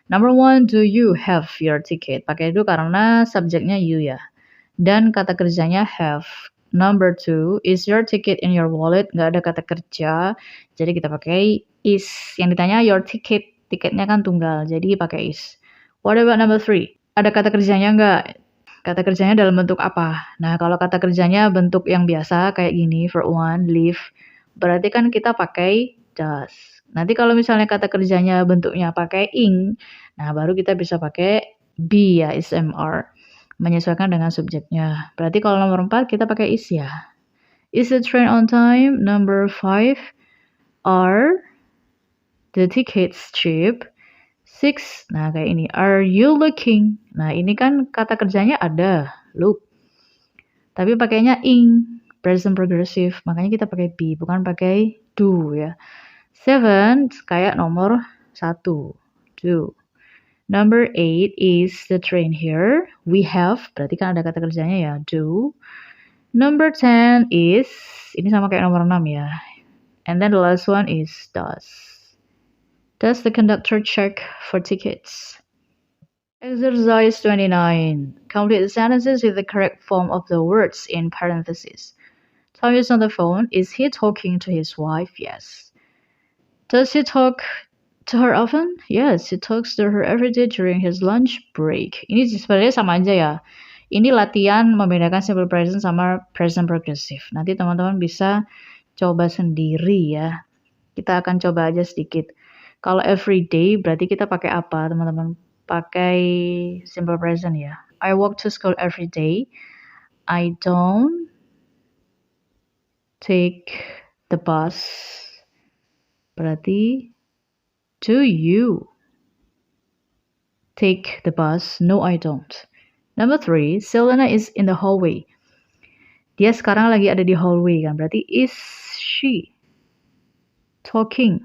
[SPEAKER 1] Number 1, do you have your ticket? Pakai do karena subjeknya you ya. Dan kata kerjanya have. Number 2, is your ticket in your wallet? Nggak ada kata kerja, jadi kita pakai is. Yang ditanya your ticket, tiketnya kan tunggal, jadi pakai is. What about number 3? Ada kata kerjanya nggak? Kata kerjanya dalam bentuk apa? Nah, kalau kata kerjanya bentuk yang biasa kayak gini, verb 1, live, berarti kan kita pakai does. Nanti kalau misalnya kata kerjanya bentuknya pakai ing, nah baru kita bisa pakai be ya, ismr. Menyesuaikan dengan subjeknya. Berarti kalau nomor 4 kita pakai is ya. Is the train on time? Number 5. Are the tickets cheap? 6. Nah, kayak ini. Are you looking? Nah, ini kan kata kerjanya ada. Look. Tapi pakainya ing. Present progressive. Makanya kita pakai be. Bukan pakai do ya. 7. Kayak nomor 1. Do. Number 8 is the train here. We have, berarti kan ada kata kerjanya ya, do. Number 10 is, ini sama kayak nomor 6 ya. And then the last one is does. Does the conductor check for tickets? Exercise 29. Complete the sentences with the correct form of the words in parentheses. Tom is on the phone. Is he talking to his wife? Yes. Does he talk to her often? Yes, he talks to her every day during his lunch break. Ini sebenarnya sama aja ya. Ini latihan membedakan simple present sama present progressive. Nanti teman-teman bisa coba sendiri ya. Kita akan coba aja sedikit. Kalau every day berarti kita pakai apa, teman-teman? Pakai simple present ya. I walk to school every day. I don't take the bus. Berarti do you take the bus? No, I don't. Number 3, Selena is in the hallway. Dia sekarang lagi ada di hallway kan? Berarti is she talking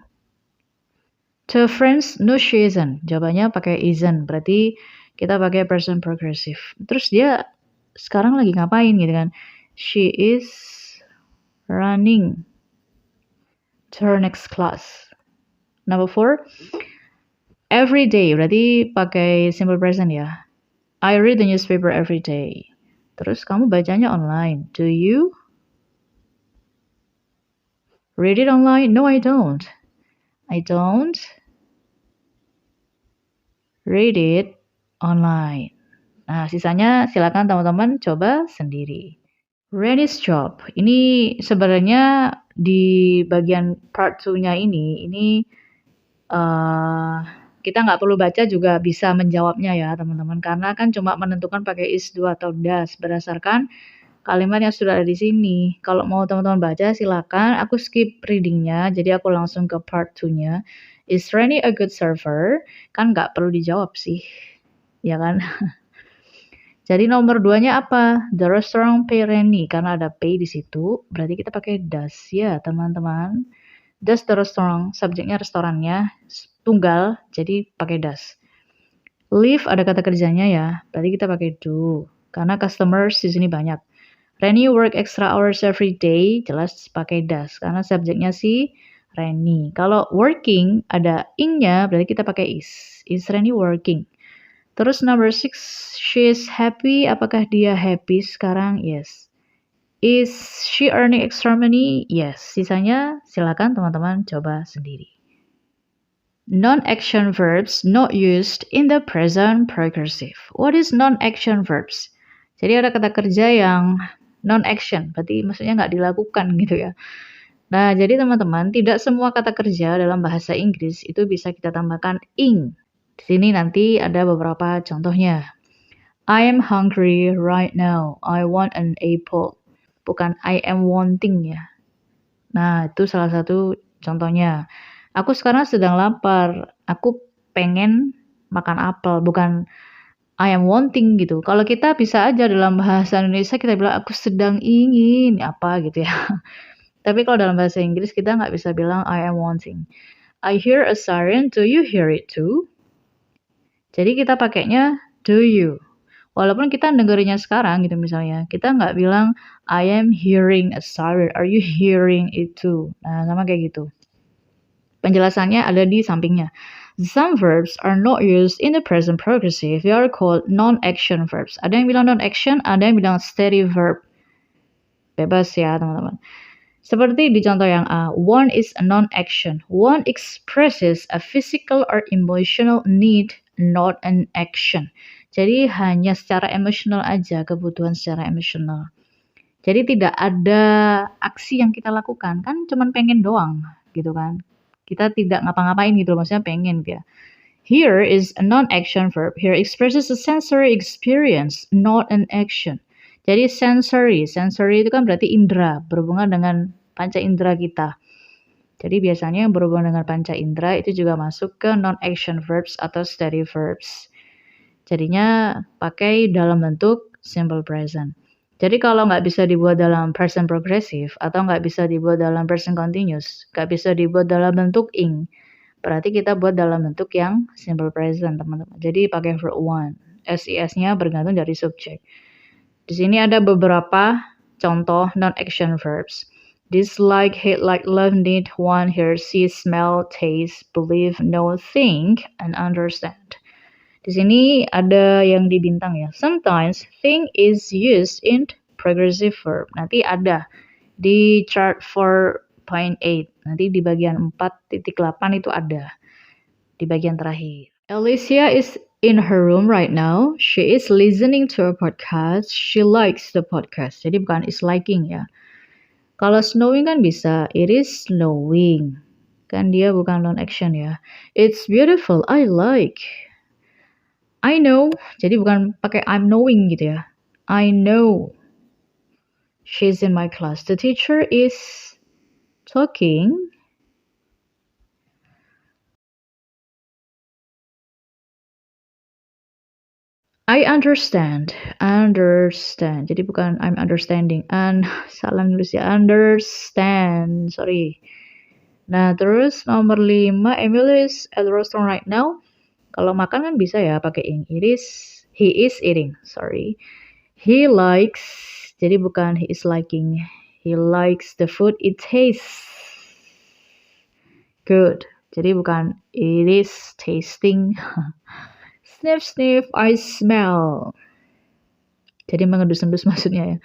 [SPEAKER 1] to friends? No, she isn't. Jawabannya pakai isn't. Berarti kita pakai present progressive. Terus dia sekarang lagi ngapain gitu kan? She is running to her next class. Number 4, every day, berarti pakai simple present ya. I read the newspaper every day. Terus kamu bacanya online. Do you read it online? No, I don't. I don't read it online. Nah, sisanya silakan teman-teman coba sendiri. Rennie's job. Ini sebenarnya di bagian part 2-nya ini kita nggak perlu baca juga bisa menjawabnya ya teman-teman, karena kan cuma menentukan pakai is, do, atau does berdasarkan kalimat yang sudah ada di sini. Kalau mau teman-teman baca silakan, aku skip readingnya, jadi aku langsung ke part 2-nya. Is Rennie a good server? Kan nggak perlu dijawab sih, ya kan? Jadi nomor 2-nya apa? The restaurant pay Rennie, karena ada pay di situ, berarti kita pakai does ya teman-teman. Does the restaurant, subjeknya restorannya, tunggal, jadi pakai does. Live ada kata kerjanya ya, berarti kita pakai do. Karena customers di sini banyak. Reni work extra hours every day, jelas pakai does karena subjeknya si Reni. Kalau working ada ing-nya, berarti kita pakai is. Is Reni working? Terus number 6, she is happy. Apakah dia happy sekarang? Yes. Is she earning extra money? Yes. Sisanya silakan teman-teman coba sendiri. Non-action verbs not used in the present progressive. What is non-action verbs? Jadi ada kata kerja yang non-action, berarti maksudnya nggak dilakukan gitu ya. Nah, jadi teman-teman, tidak semua kata kerja dalam bahasa Inggris itu bisa kita tambahkan ing. Di sini nanti ada beberapa contohnya. I am hungry right now. I want an apple. Bukan I am wanting ya. Nah, itu salah satu contohnya. Aku sekarang sedang lapar. Aku pengen makan apel, bukan I am wanting gitu. Kalau kita bisa aja dalam bahasa Indonesia kita bilang aku sedang ingin apa gitu ya. Tapi kalau dalam bahasa Inggris kita nggak bisa bilang I am wanting. I hear a siren, do you hear it too? Jadi kita pakainya do you. Walaupun kita dengerinnya sekarang gitu misalnya, kita nggak bilang I am hearing a siren, are you hearing it too? Nah, sama kayak gitu. Penjelasannya ada di sampingnya. Some verbs are not used in the present progressive. They are called non-action verbs. Ada yang bilang non-action, ada yang bilang steady verb. Bebas ya teman-teman. Seperti di contoh yang A, one is a non-action. One expresses a physical or emotional need, not an action. Jadi hanya secara emosional aja, kebutuhan secara emosional. Jadi tidak ada aksi yang kita lakukan, kan cuman pengen doang gitu kan. Kita tidak ngapa-ngapain gitu, maksudnya pengen ya. Here is a non-action verb. Here expresses a sensory experience, not an action. Jadi sensory itu kan berarti indera, berhubungan dengan panca indera kita. Jadi biasanya yang berhubungan dengan panca indera itu juga masuk ke non-action verbs atau steady verbs. Jadinya pakai dalam bentuk simple present. Jadi kalau nggak bisa dibuat dalam present progressive atau nggak bisa dibuat dalam present continuous, nggak bisa dibuat dalam bentuk ing, berarti kita buat dalam bentuk yang simple present, teman-teman. Jadi pakai verb one. SIS-nya bergantung dari subjek. Di sini ada beberapa contoh non-action verbs. Dislike, hate, like, love, need, want, hear, see, smell, taste, believe, know, think, and understand. Di sini ada yang di bintang ya. Sometimes think is used in progressive verb. Nanti ada di chart 4.8. Nanti di bagian 4.8 itu ada. Di bagian terakhir. Alicia is in her room right now. She is listening to a podcast. She likes the podcast. Jadi bukan is liking ya. Kalau snowing kan bisa. It is snowing. Kan dia bukan non-action ya. It's beautiful. I like. I know, jadi bukan pakai I'm knowing gitu ya. I know. She's in my class. The teacher is talking. I understand. Understand. Jadi bukan I'm understanding. Salah nulis ya. Understand. Sorry. Nah, terus nomor 5. Emily is at the restaurant right now. Kalau makan kan bisa ya pakai ing. He is eating. Sorry. He likes, jadi bukan he is liking. He likes the food. It tastes good. Jadi bukan it is tasting. Sniff, sniff, I smell. Jadi mengendus-endus maksudnya ya.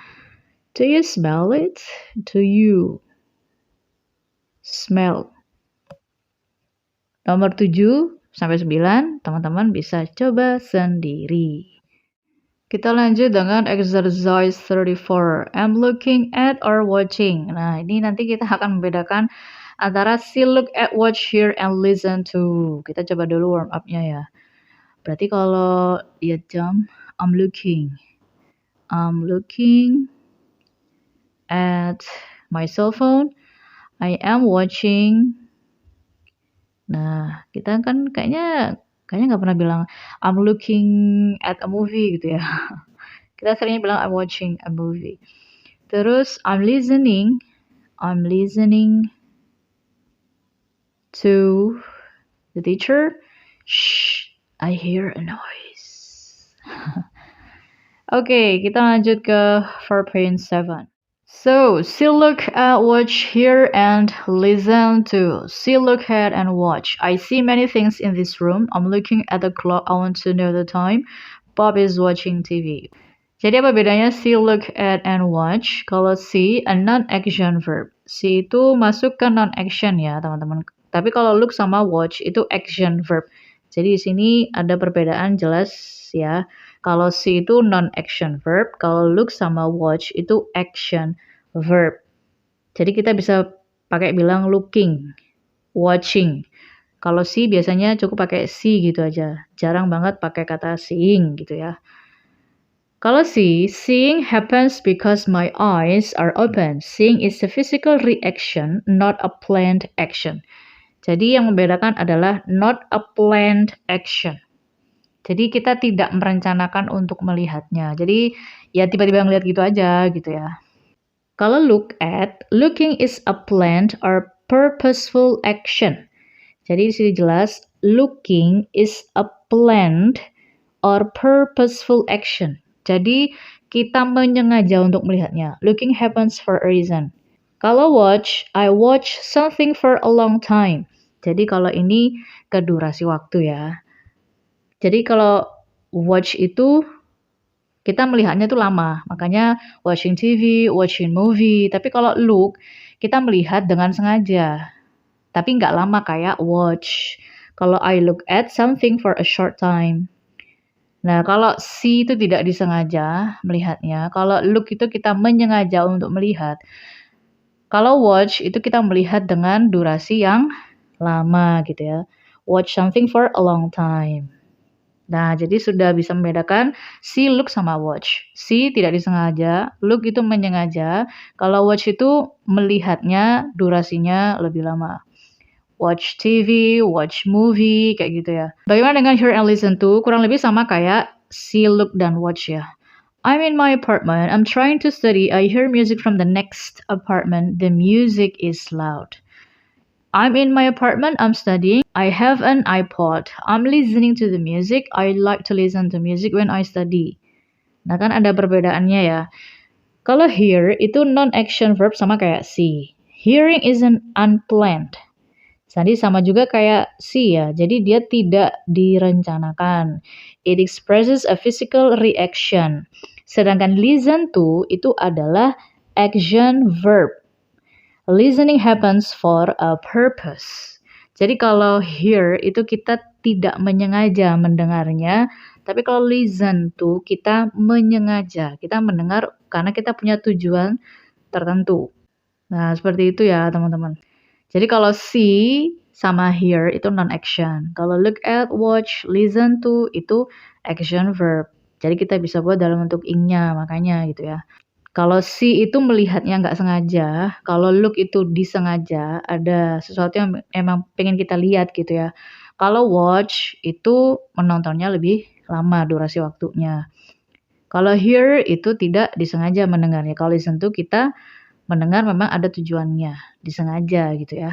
[SPEAKER 1] Do you smell it? Do you smell? Nomor 7 sampai 9, teman-teman bisa coba sendiri. Kita lanjut dengan exercise 34. I'm looking at or watching. Nah, ini nanti kita akan membedakan antara see, look at, watch, hear, and listen to. Kita coba dulu warm up-nya ya. Berarti kalau lihat jam, I'm looking at my cell phone. I am watching. Nah, kita kan kayaknya nggak pernah bilang I'm looking at a movie gitu ya. Kita seringnya bilang I'm watching a movie. Terus I'm listening to the teacher. Shh, I hear a noise. Oke, kita lanjut ke 4.7. So, see, look at, watch, hear, and listen to. See, look at, and watch. I see many things in this room. I'm looking at the clock. I want to know the time. Bob is watching TV. Jadi apa bedanya see, look at, and watch? Kalau see, a non-action verb. See itu masuk ke non-action ya, teman-teman. Tapi kalau look sama watch itu action verb. Jadi di sini ada perbedaan jelas ya. Kalau see itu non-action verb, kalau look sama watch itu action verb. Jadi kita bisa pakai bilang looking, watching. Kalau see biasanya cukup pakai see gitu aja. Jarang banget pakai kata seeing gitu ya. Kalau see, seeing happens because my eyes are open. Seeing is a physical reaction, not a planned action. Jadi yang membedakan adalah not a planned action. Jadi kita tidak merencanakan untuk melihatnya. Jadi ya tiba-tiba ngeliat gitu aja gitu ya. Kalau look at, looking is a planned or purposeful action. Jadi di sini jelas, looking is a planned or purposeful action. Jadi kita menyengaja untuk melihatnya. Looking happens for a reason. Kalau watch, I watch something for a long time. Jadi kalau ini ke durasi waktu ya. Jadi kalau watch itu kita melihatnya tuh lama. Makanya watching TV, watching movie. Tapi kalau look, kita melihat dengan sengaja. Tapi nggak lama kayak watch. Kalau I look at something for a short time. Nah, kalau see itu tidak disengaja melihatnya. Kalau look itu kita menyengaja untuk melihat. Kalau watch itu kita melihat dengan durasi yang lama gitu ya. Watch something for a long time. Nah, jadi sudah bisa membedakan see, look, sama watch. See tidak disengaja, look itu menyengaja. Kalau watch itu melihatnya durasinya lebih lama. Watch TV, watch movie, kayak gitu ya. Bagaimana dengan hear and listen to? Kurang lebih sama kayak see, look, dan watch ya. I'm in my apartment. I'm trying to study. I hear music from the next apartment. The music is loud. I'm in my apartment. I'm studying. I have an iPod. I'm listening to the music. I like to listen to music when I study. Nah, kan ada perbedaannya ya. Kalau hear itu non-action verb sama kayak see. Hearing is an unplanned. Jadi sama juga kayak see ya, jadi dia tidak direncanakan. It expresses a physical reaction. Sedangkan listen to itu adalah action verb. Listening happens for a purpose. Jadi kalau hear itu kita tidak menyengaja mendengarnya, tapi kalau listen to kita menyengaja. Kita mendengar karena kita punya tujuan tertentu. Nah, seperti itu ya, teman-teman. Jadi kalau see sama hear itu non-action. Kalau look at, watch, listen to itu action verb. Jadi kita bisa buat dalam bentuk ing-nya, makanya gitu ya. Kalau see itu melihatnya nggak sengaja, kalau look itu disengaja, ada sesuatu yang emang pengen kita lihat gitu ya. Kalau watch itu menontonnya lebih lama durasi waktunya. Kalau hear itu tidak disengaja mendengarnya. Kalau listen to kita mendengar memang ada tujuannya, disengaja gitu ya.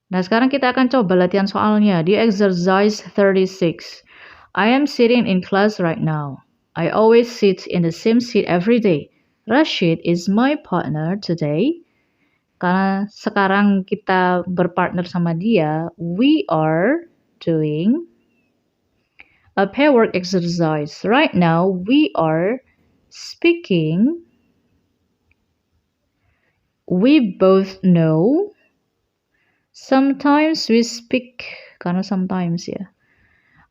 [SPEAKER 1] Nah, sekarang kita akan coba latihan soalnya di exercise 36. I am sitting in class right now. I always sit in the same seat every day. Rashid is my partner today. Karena sekarang kita berpartner sama dia, we are doing a pair work exercise. Right now, we are speaking. We both know. Sometimes we speak, karena sometimes ya.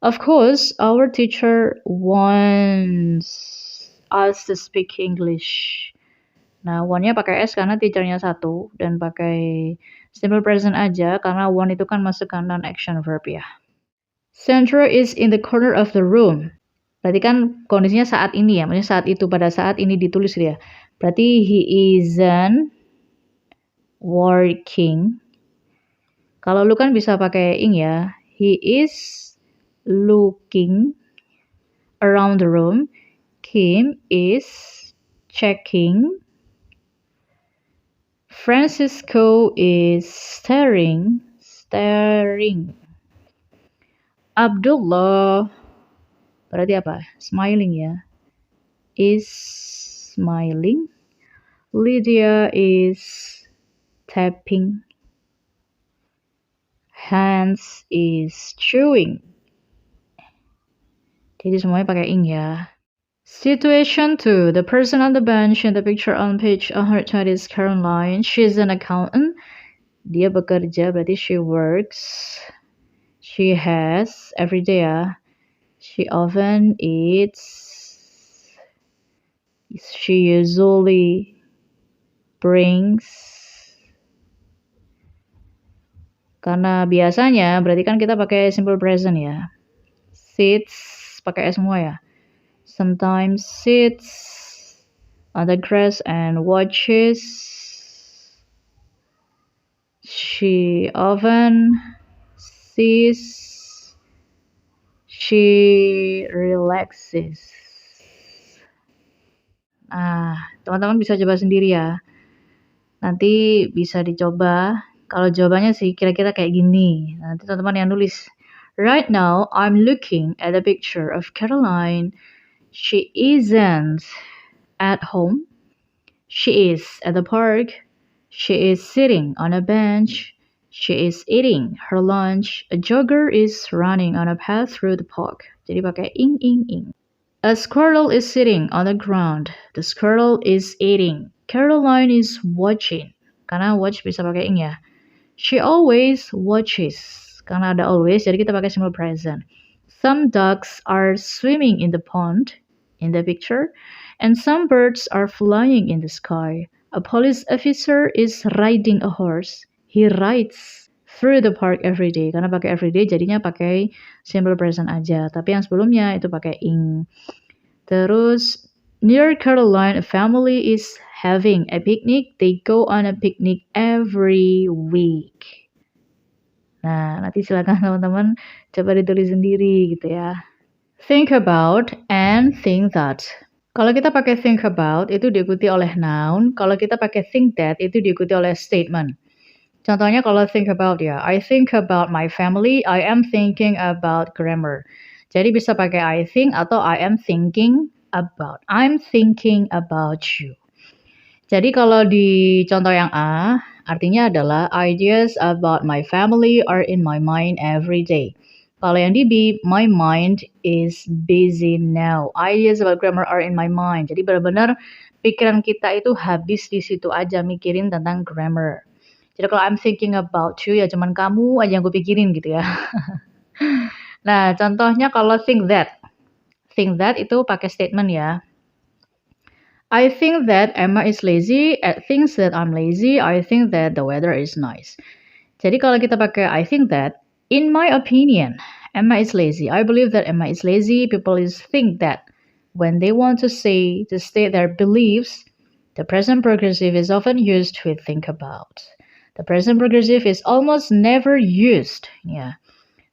[SPEAKER 1] Of course, our teacher wants us to speak English. Nah, want-nya pakai S karena teachernya satu, dan pakai simple present aja karena want itu kan masuk ke non-action verb ya. Sandra is in the corner of the room. Berarti kan kondisinya saat ini ya, maksudnya saat itu, pada saat ini ditulis dia. Berarti he isn't working. Kalau lu kan bisa pakai ing ya. He is looking around the room. Kim is checking. Francisco is staring. Abdullah berarti apa? Smiling ya. is smiling. Lydia is tapping. Hans is chewing. Jadi semuanya pakai ing ya. Situation 2. The person on the bench in the picture on page 120 is Caroline. She's an accountant. Dia bekerja, berarti she works. She has, everyday ya. She often eats. She usually brings. Karena biasanya, berarti kan kita pakai simple present ya. Sits, pakai S semua ya. Sometimes sits on the grass and watches. She often sees. She relaxes. Nah, teman-teman bisa coba sendiri ya. Nanti bisa dicoba. Kalau jawabannya sih kira-kira kayak gini. Nanti teman-teman yang nulis. Right now, I'm looking at a picture of Caroline. She isn't at home. She is at the park. She is sitting on a bench. She is eating her lunch. A jogger is running on a path through the park. Jadi pakai ing, ing, ing. A squirrel is sitting on the ground. The squirrel is eating. Caroline is watching. Karena watch bisa pakai ing ya. She always watches. Karena ada always, jadi kita pakai simple present. Some ducks are swimming in the pond in the picture, and some birds are flying in the sky. A police officer is riding a horse. He rides through the park every day. Karena pakai every day, jadinya pakai simple present aja. Tapi yang sebelumnya itu pakai ing. Terus, near Caroline, a family is having a picnic. They go on a picnic every week. Nah, nanti silakan teman-teman coba ditulis sendiri gitu ya. Think about and think that. Kalau kita pakai think about itu diikuti oleh noun. Kalau kita pakai think that itu diikuti oleh statement. Contohnya kalau think about ya, I think about my family, I am thinking about grammar. Jadi bisa pakai I think atau I am thinking about. I'm thinking about you. Jadi kalau di contoh yang A, artinya adalah ideas about my family are in my mind every day. Kalau yang di B, my mind is busy now. Ideas about grammar are in my mind. Jadi benar-benar pikiran kita itu habis di situ aja mikirin tentang grammar. Jadi kalau I'm thinking about you, ya cuman kamu aja yang gue pikirin gitu ya. Nah, contohnya kalau think that. Think that itu pakai statement ya. I think that Emma is lazy. Ed thinks that I'm lazy. I think that the weather is nice. Jadi kalau kita pakai I think that, in my opinion, Emma is lazy. I believe that Emma is lazy. People is think that when they want to say, to state their beliefs, the present progressive is often used with think about. The present progressive is almost never used. Yeah.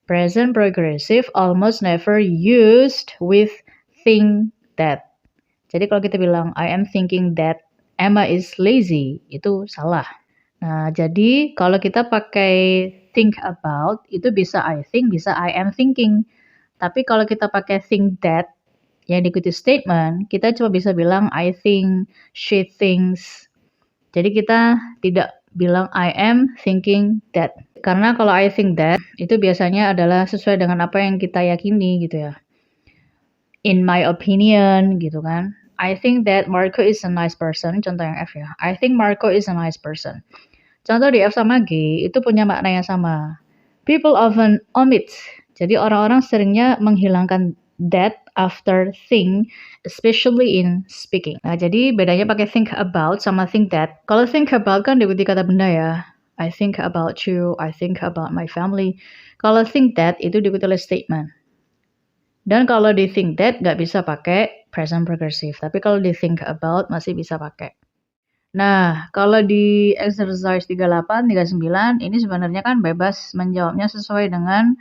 [SPEAKER 1] Present progressive almost never used with think that. Jadi kalau kita bilang I am thinking that Emma is lazy, itu salah. Nah, jadi kalau kita pakai think about, itu bisa I think, bisa I am thinking. Tapi kalau kita pakai think that, yang diikuti statement, kita cuma bisa bilang I think, she thinks. Jadi kita tidak bilang I am thinking that. Karena kalau I think that, itu biasanya adalah sesuai dengan apa yang kita yakini gitu ya. In my opinion, gitu kan. I think that Marco is a nice person. Contoh yang F ya. I think Marco is a nice person. Contoh di F sama G, itu punya makna yang sama. People often omit. Jadi orang-orang seringnya menghilangkan that after think, especially in speaking. Nah, jadi bedanya pakai think about sama think that. Kalau think about kan diikuti kata benda ya. I think about you, I think about my family. Kalau think that itu diikuti oleh statement. Dan kalau di think that nggak bisa pakai present progressive. Tapi kalau di think about masih bisa pakai. Nah, kalau di exercise 38, 39, ini sebenarnya kan bebas menjawabnya sesuai dengan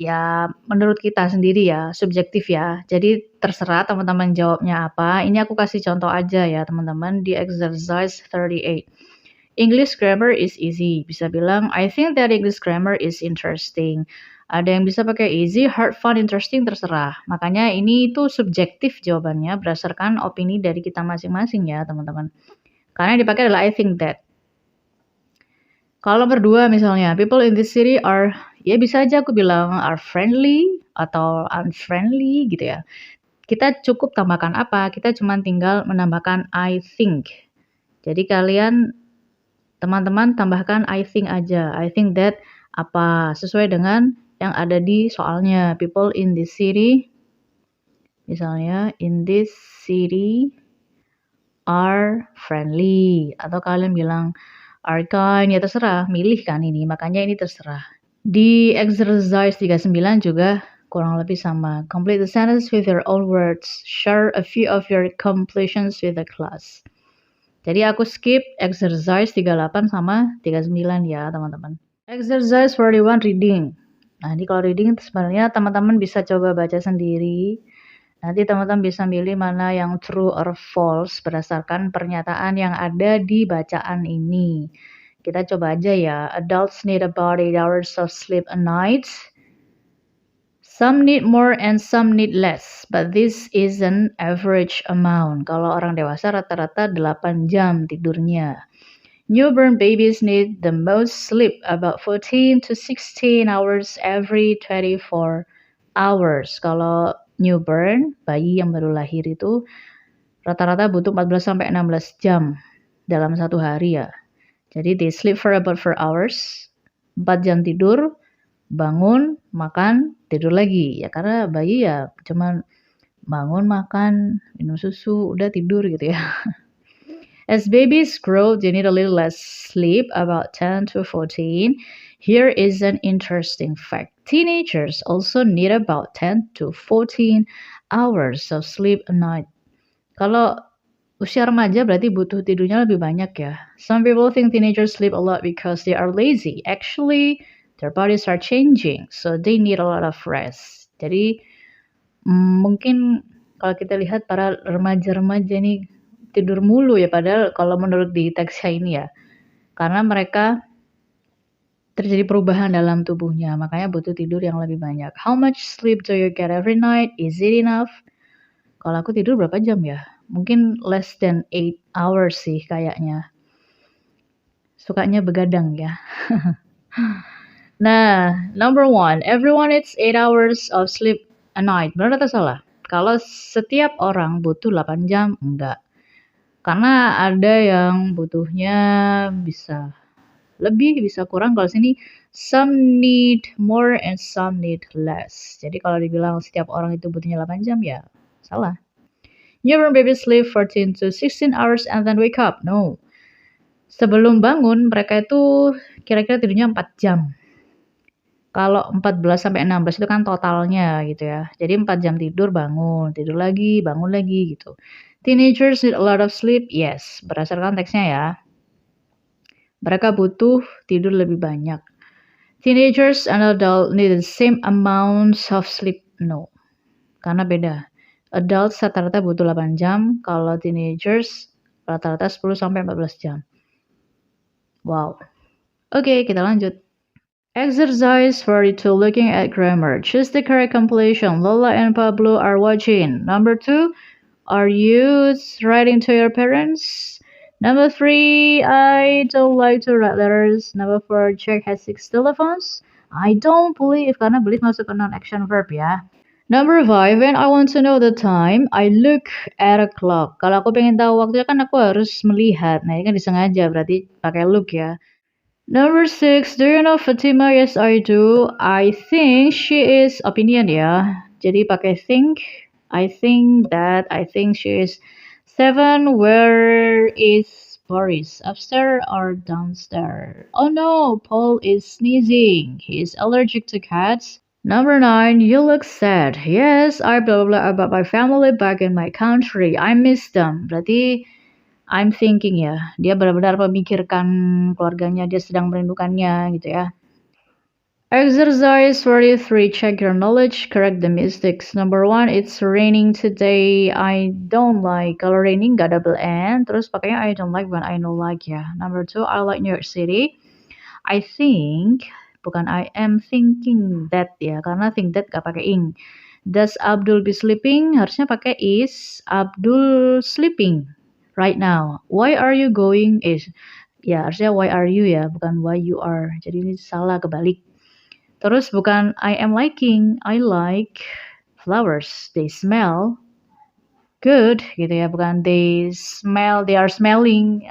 [SPEAKER 1] ya menurut kita sendiri ya, subjektif ya. Jadi terserah teman-teman jawabnya apa. Ini aku kasih contoh aja ya teman-teman di exercise 38. English grammar is easy. Bisa bilang, I think that English grammar is interesting. Ada yang bisa pakai easy, hard, fun, interesting, terserah. Makanya ini tuh subjektif jawabannya berdasarkan opini dari kita masing-masing ya teman-teman. Karena yang dipakai adalah I think that. Kalau berdua misalnya, people in this city are, ya bisa aja aku bilang are friendly atau unfriendly gitu ya. Kita cukup tambahkan apa? Kita cuma tinggal menambahkan I think. Jadi kalian teman-teman tambahkan I think aja. I think that apa sesuai dengan yang ada di soalnya. People in this city, misalnya in this city are friendly. Atau kalian bilang are kind, ya terserah. Milih kan ini, makanya ini terserah. Di exercise 39 juga kurang lebih sama. Complete the sentence with your own words. Share a few of your completions with the class. Jadi aku skip exercise 38 sama 39 ya teman-teman. Exercise 41 reading. Nah ini kalau reading sebenarnya teman-teman bisa coba baca sendiri. Nanti teman-teman bisa milih mana yang true or false berdasarkan pernyataan yang ada di bacaan ini. Kita coba aja ya. Adults need about 8 hours of sleep a night. Some need more and some need less, but this is an average amount. Kalau orang dewasa rata-rata 8 jam tidurnya. Newborn babies need the most sleep, about 14 to 16 hours every 24 hours. Kalau newborn, bayi yang baru lahir itu rata-rata butuh 14 sampai 16 jam dalam satu hari ya. Jadi they sleep for about 4 hours, 4 jam tidur, bangun, makan, tidur lagi. Ya karena bayi ya cuman bangun, makan, minum susu, udah tidur gitu ya. As babies grow, they need a little less sleep, about 10 to 14. Here is an interesting fact. Teenagers also need about 10 to 14 hours of sleep a night. Kalau usia remaja berarti butuh tidurnya lebih banyak ya. Some people think teenagers sleep a lot because they are lazy. Actually, their bodies are changing, so they need a lot of rest. Jadi mungkin kalau kita lihat para remaja-remaja ini tidur mulu ya, padahal kalau menurut di teksnya ini ya, karena mereka terjadi perubahan dalam tubuhnya, makanya butuh tidur yang lebih banyak. How much sleep do you get every night? Is it enough? Kalau aku tidur berapa jam ya? Mungkin less than 8 hours sih kayaknya. Sukanya begadang ya. Nah, number 1, everyone needs 8 hours of sleep a night. Benar atau salah? Kalau setiap orang butuh 8 jam, enggak. Karena ada yang butuhnya bisa lebih, bisa kurang. Kalau sini, some need more and some need less. Jadi kalau dibilang setiap orang itu butuhnya 8 jam, ya salah. Newborn babies sleep 14 to 16 hours and then wake up. No. Sebelum bangun, mereka itu kira-kira tidurnya 4 jam. Kalau 14 sampai 16 itu kan totalnya gitu ya. Jadi 4 jam tidur, tidur lagi, bangun lagi gitu. Teenagers need a lot of sleep, yes. Berdasarkan teksnya ya. Mereka butuh tidur lebih banyak. Teenagers and adults need the same amounts of sleep, no. Karena beda. Adults rata-rata butuh 8 jam, kalau teenagers rata-rata 10 sampai 14 jam. Wow. Oke, kita lanjut. Exercise 42, looking at grammar. Choose the correct completion. Lola and Pablo are watching. Number 2, are you writing to your parents? Number 3, I don't like to write letters. Number 4, Jack has 6 telephones. I don't believe, karena believe masuk ke non-action verb ya. Number 5, when I want to know the time, I look at a clock. Kalau aku pengen tahu waktunya kan aku harus melihat. Nah ini kan disengaja, berarti pakai look ya. Number 6, do you know Fatima? Yes, I do. I think she is opinion ya. Jadi pakai think. I think that. I think she is. 7, where is Boris? Upstairs or downstairs? Oh no, Paul is sneezing. He is allergic to cats. Number 9, you look sad. Yes, I blah blah blah about my family back in my country. I miss them. Berarti I'm thinking ya, dia benar-benar memikirkan keluarganya, dia sedang merindukannya gitu ya. Exercise 43, check your knowledge, correct the mistakes. Number 1, it's raining today, I don't like. Kalau raining gak double N, terus pakainya I don't like when I know like ya. Number 2, I like New York City. I think bukan I am thinking that ya, karena think that gak pakai ing. Does Abdul be sleeping? Harusnya pakai is Abdul sleeping right now. Why are you going? Ya harusnya why are you ya, bukan why you are. Jadi ini salah kebalik. Terus bukan I am liking, I like flowers. They smell good gitu ya, bukan they are smelling.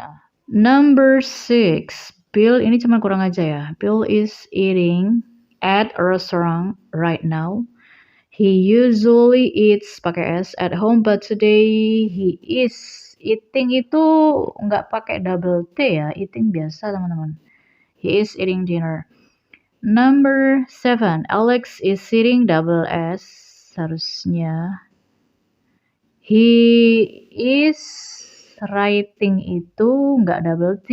[SPEAKER 1] Number 6, Bill ini cuma kurang aja ya. Bill is eating at a restaurant right now. He usually eats pakai s at home, but today he is eating itu nggak pakai double T ya, eating biasa teman-teman. He is eating dinner. Number 7, Alex is sitting double S, harusnya he is writing itu nggak double T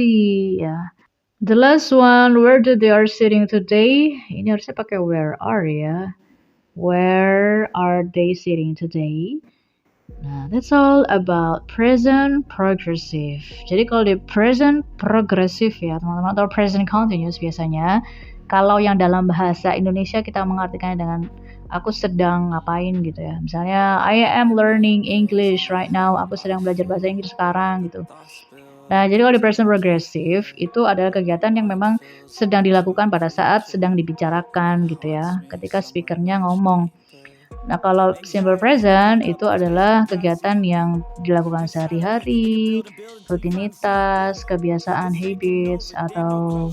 [SPEAKER 1] ya. The last one, where do they are sitting today? Ini harusnya pakai where are ya. Where are they sitting today? Nah, that's all about present progressive. Jadi kalau di present progressive ya teman-teman, atau present continuous biasanya, kalau yang dalam bahasa Indonesia kita mengartikannya dengan aku sedang ngapain gitu ya. Misalnya I am learning English right now, aku sedang belajar bahasa Inggris sekarang gitu. Nah, jadi kalau di present progressive itu adalah kegiatan yang memang sedang dilakukan pada saat sedang dibicarakan gitu ya, ketika speakernya ngomong. Nah, kalau simple present itu adalah kegiatan yang dilakukan sehari-hari, rutinitas, kebiasaan, habits, atau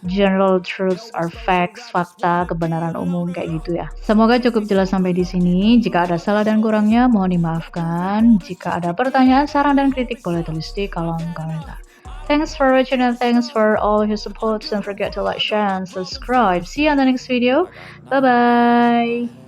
[SPEAKER 1] general truths or facts, fakta, kebenaran umum kayak gitu ya. Semoga cukup jelas sampai di sini. Jika ada salah dan kurangnya mohon dimaafkan. Jika ada pertanyaan, saran dan kritik boleh tulis di kolom komentar. Thanks for watching and thanks for all your support. Don't forget to like, share, and subscribe. See you on the next video. Bye bye.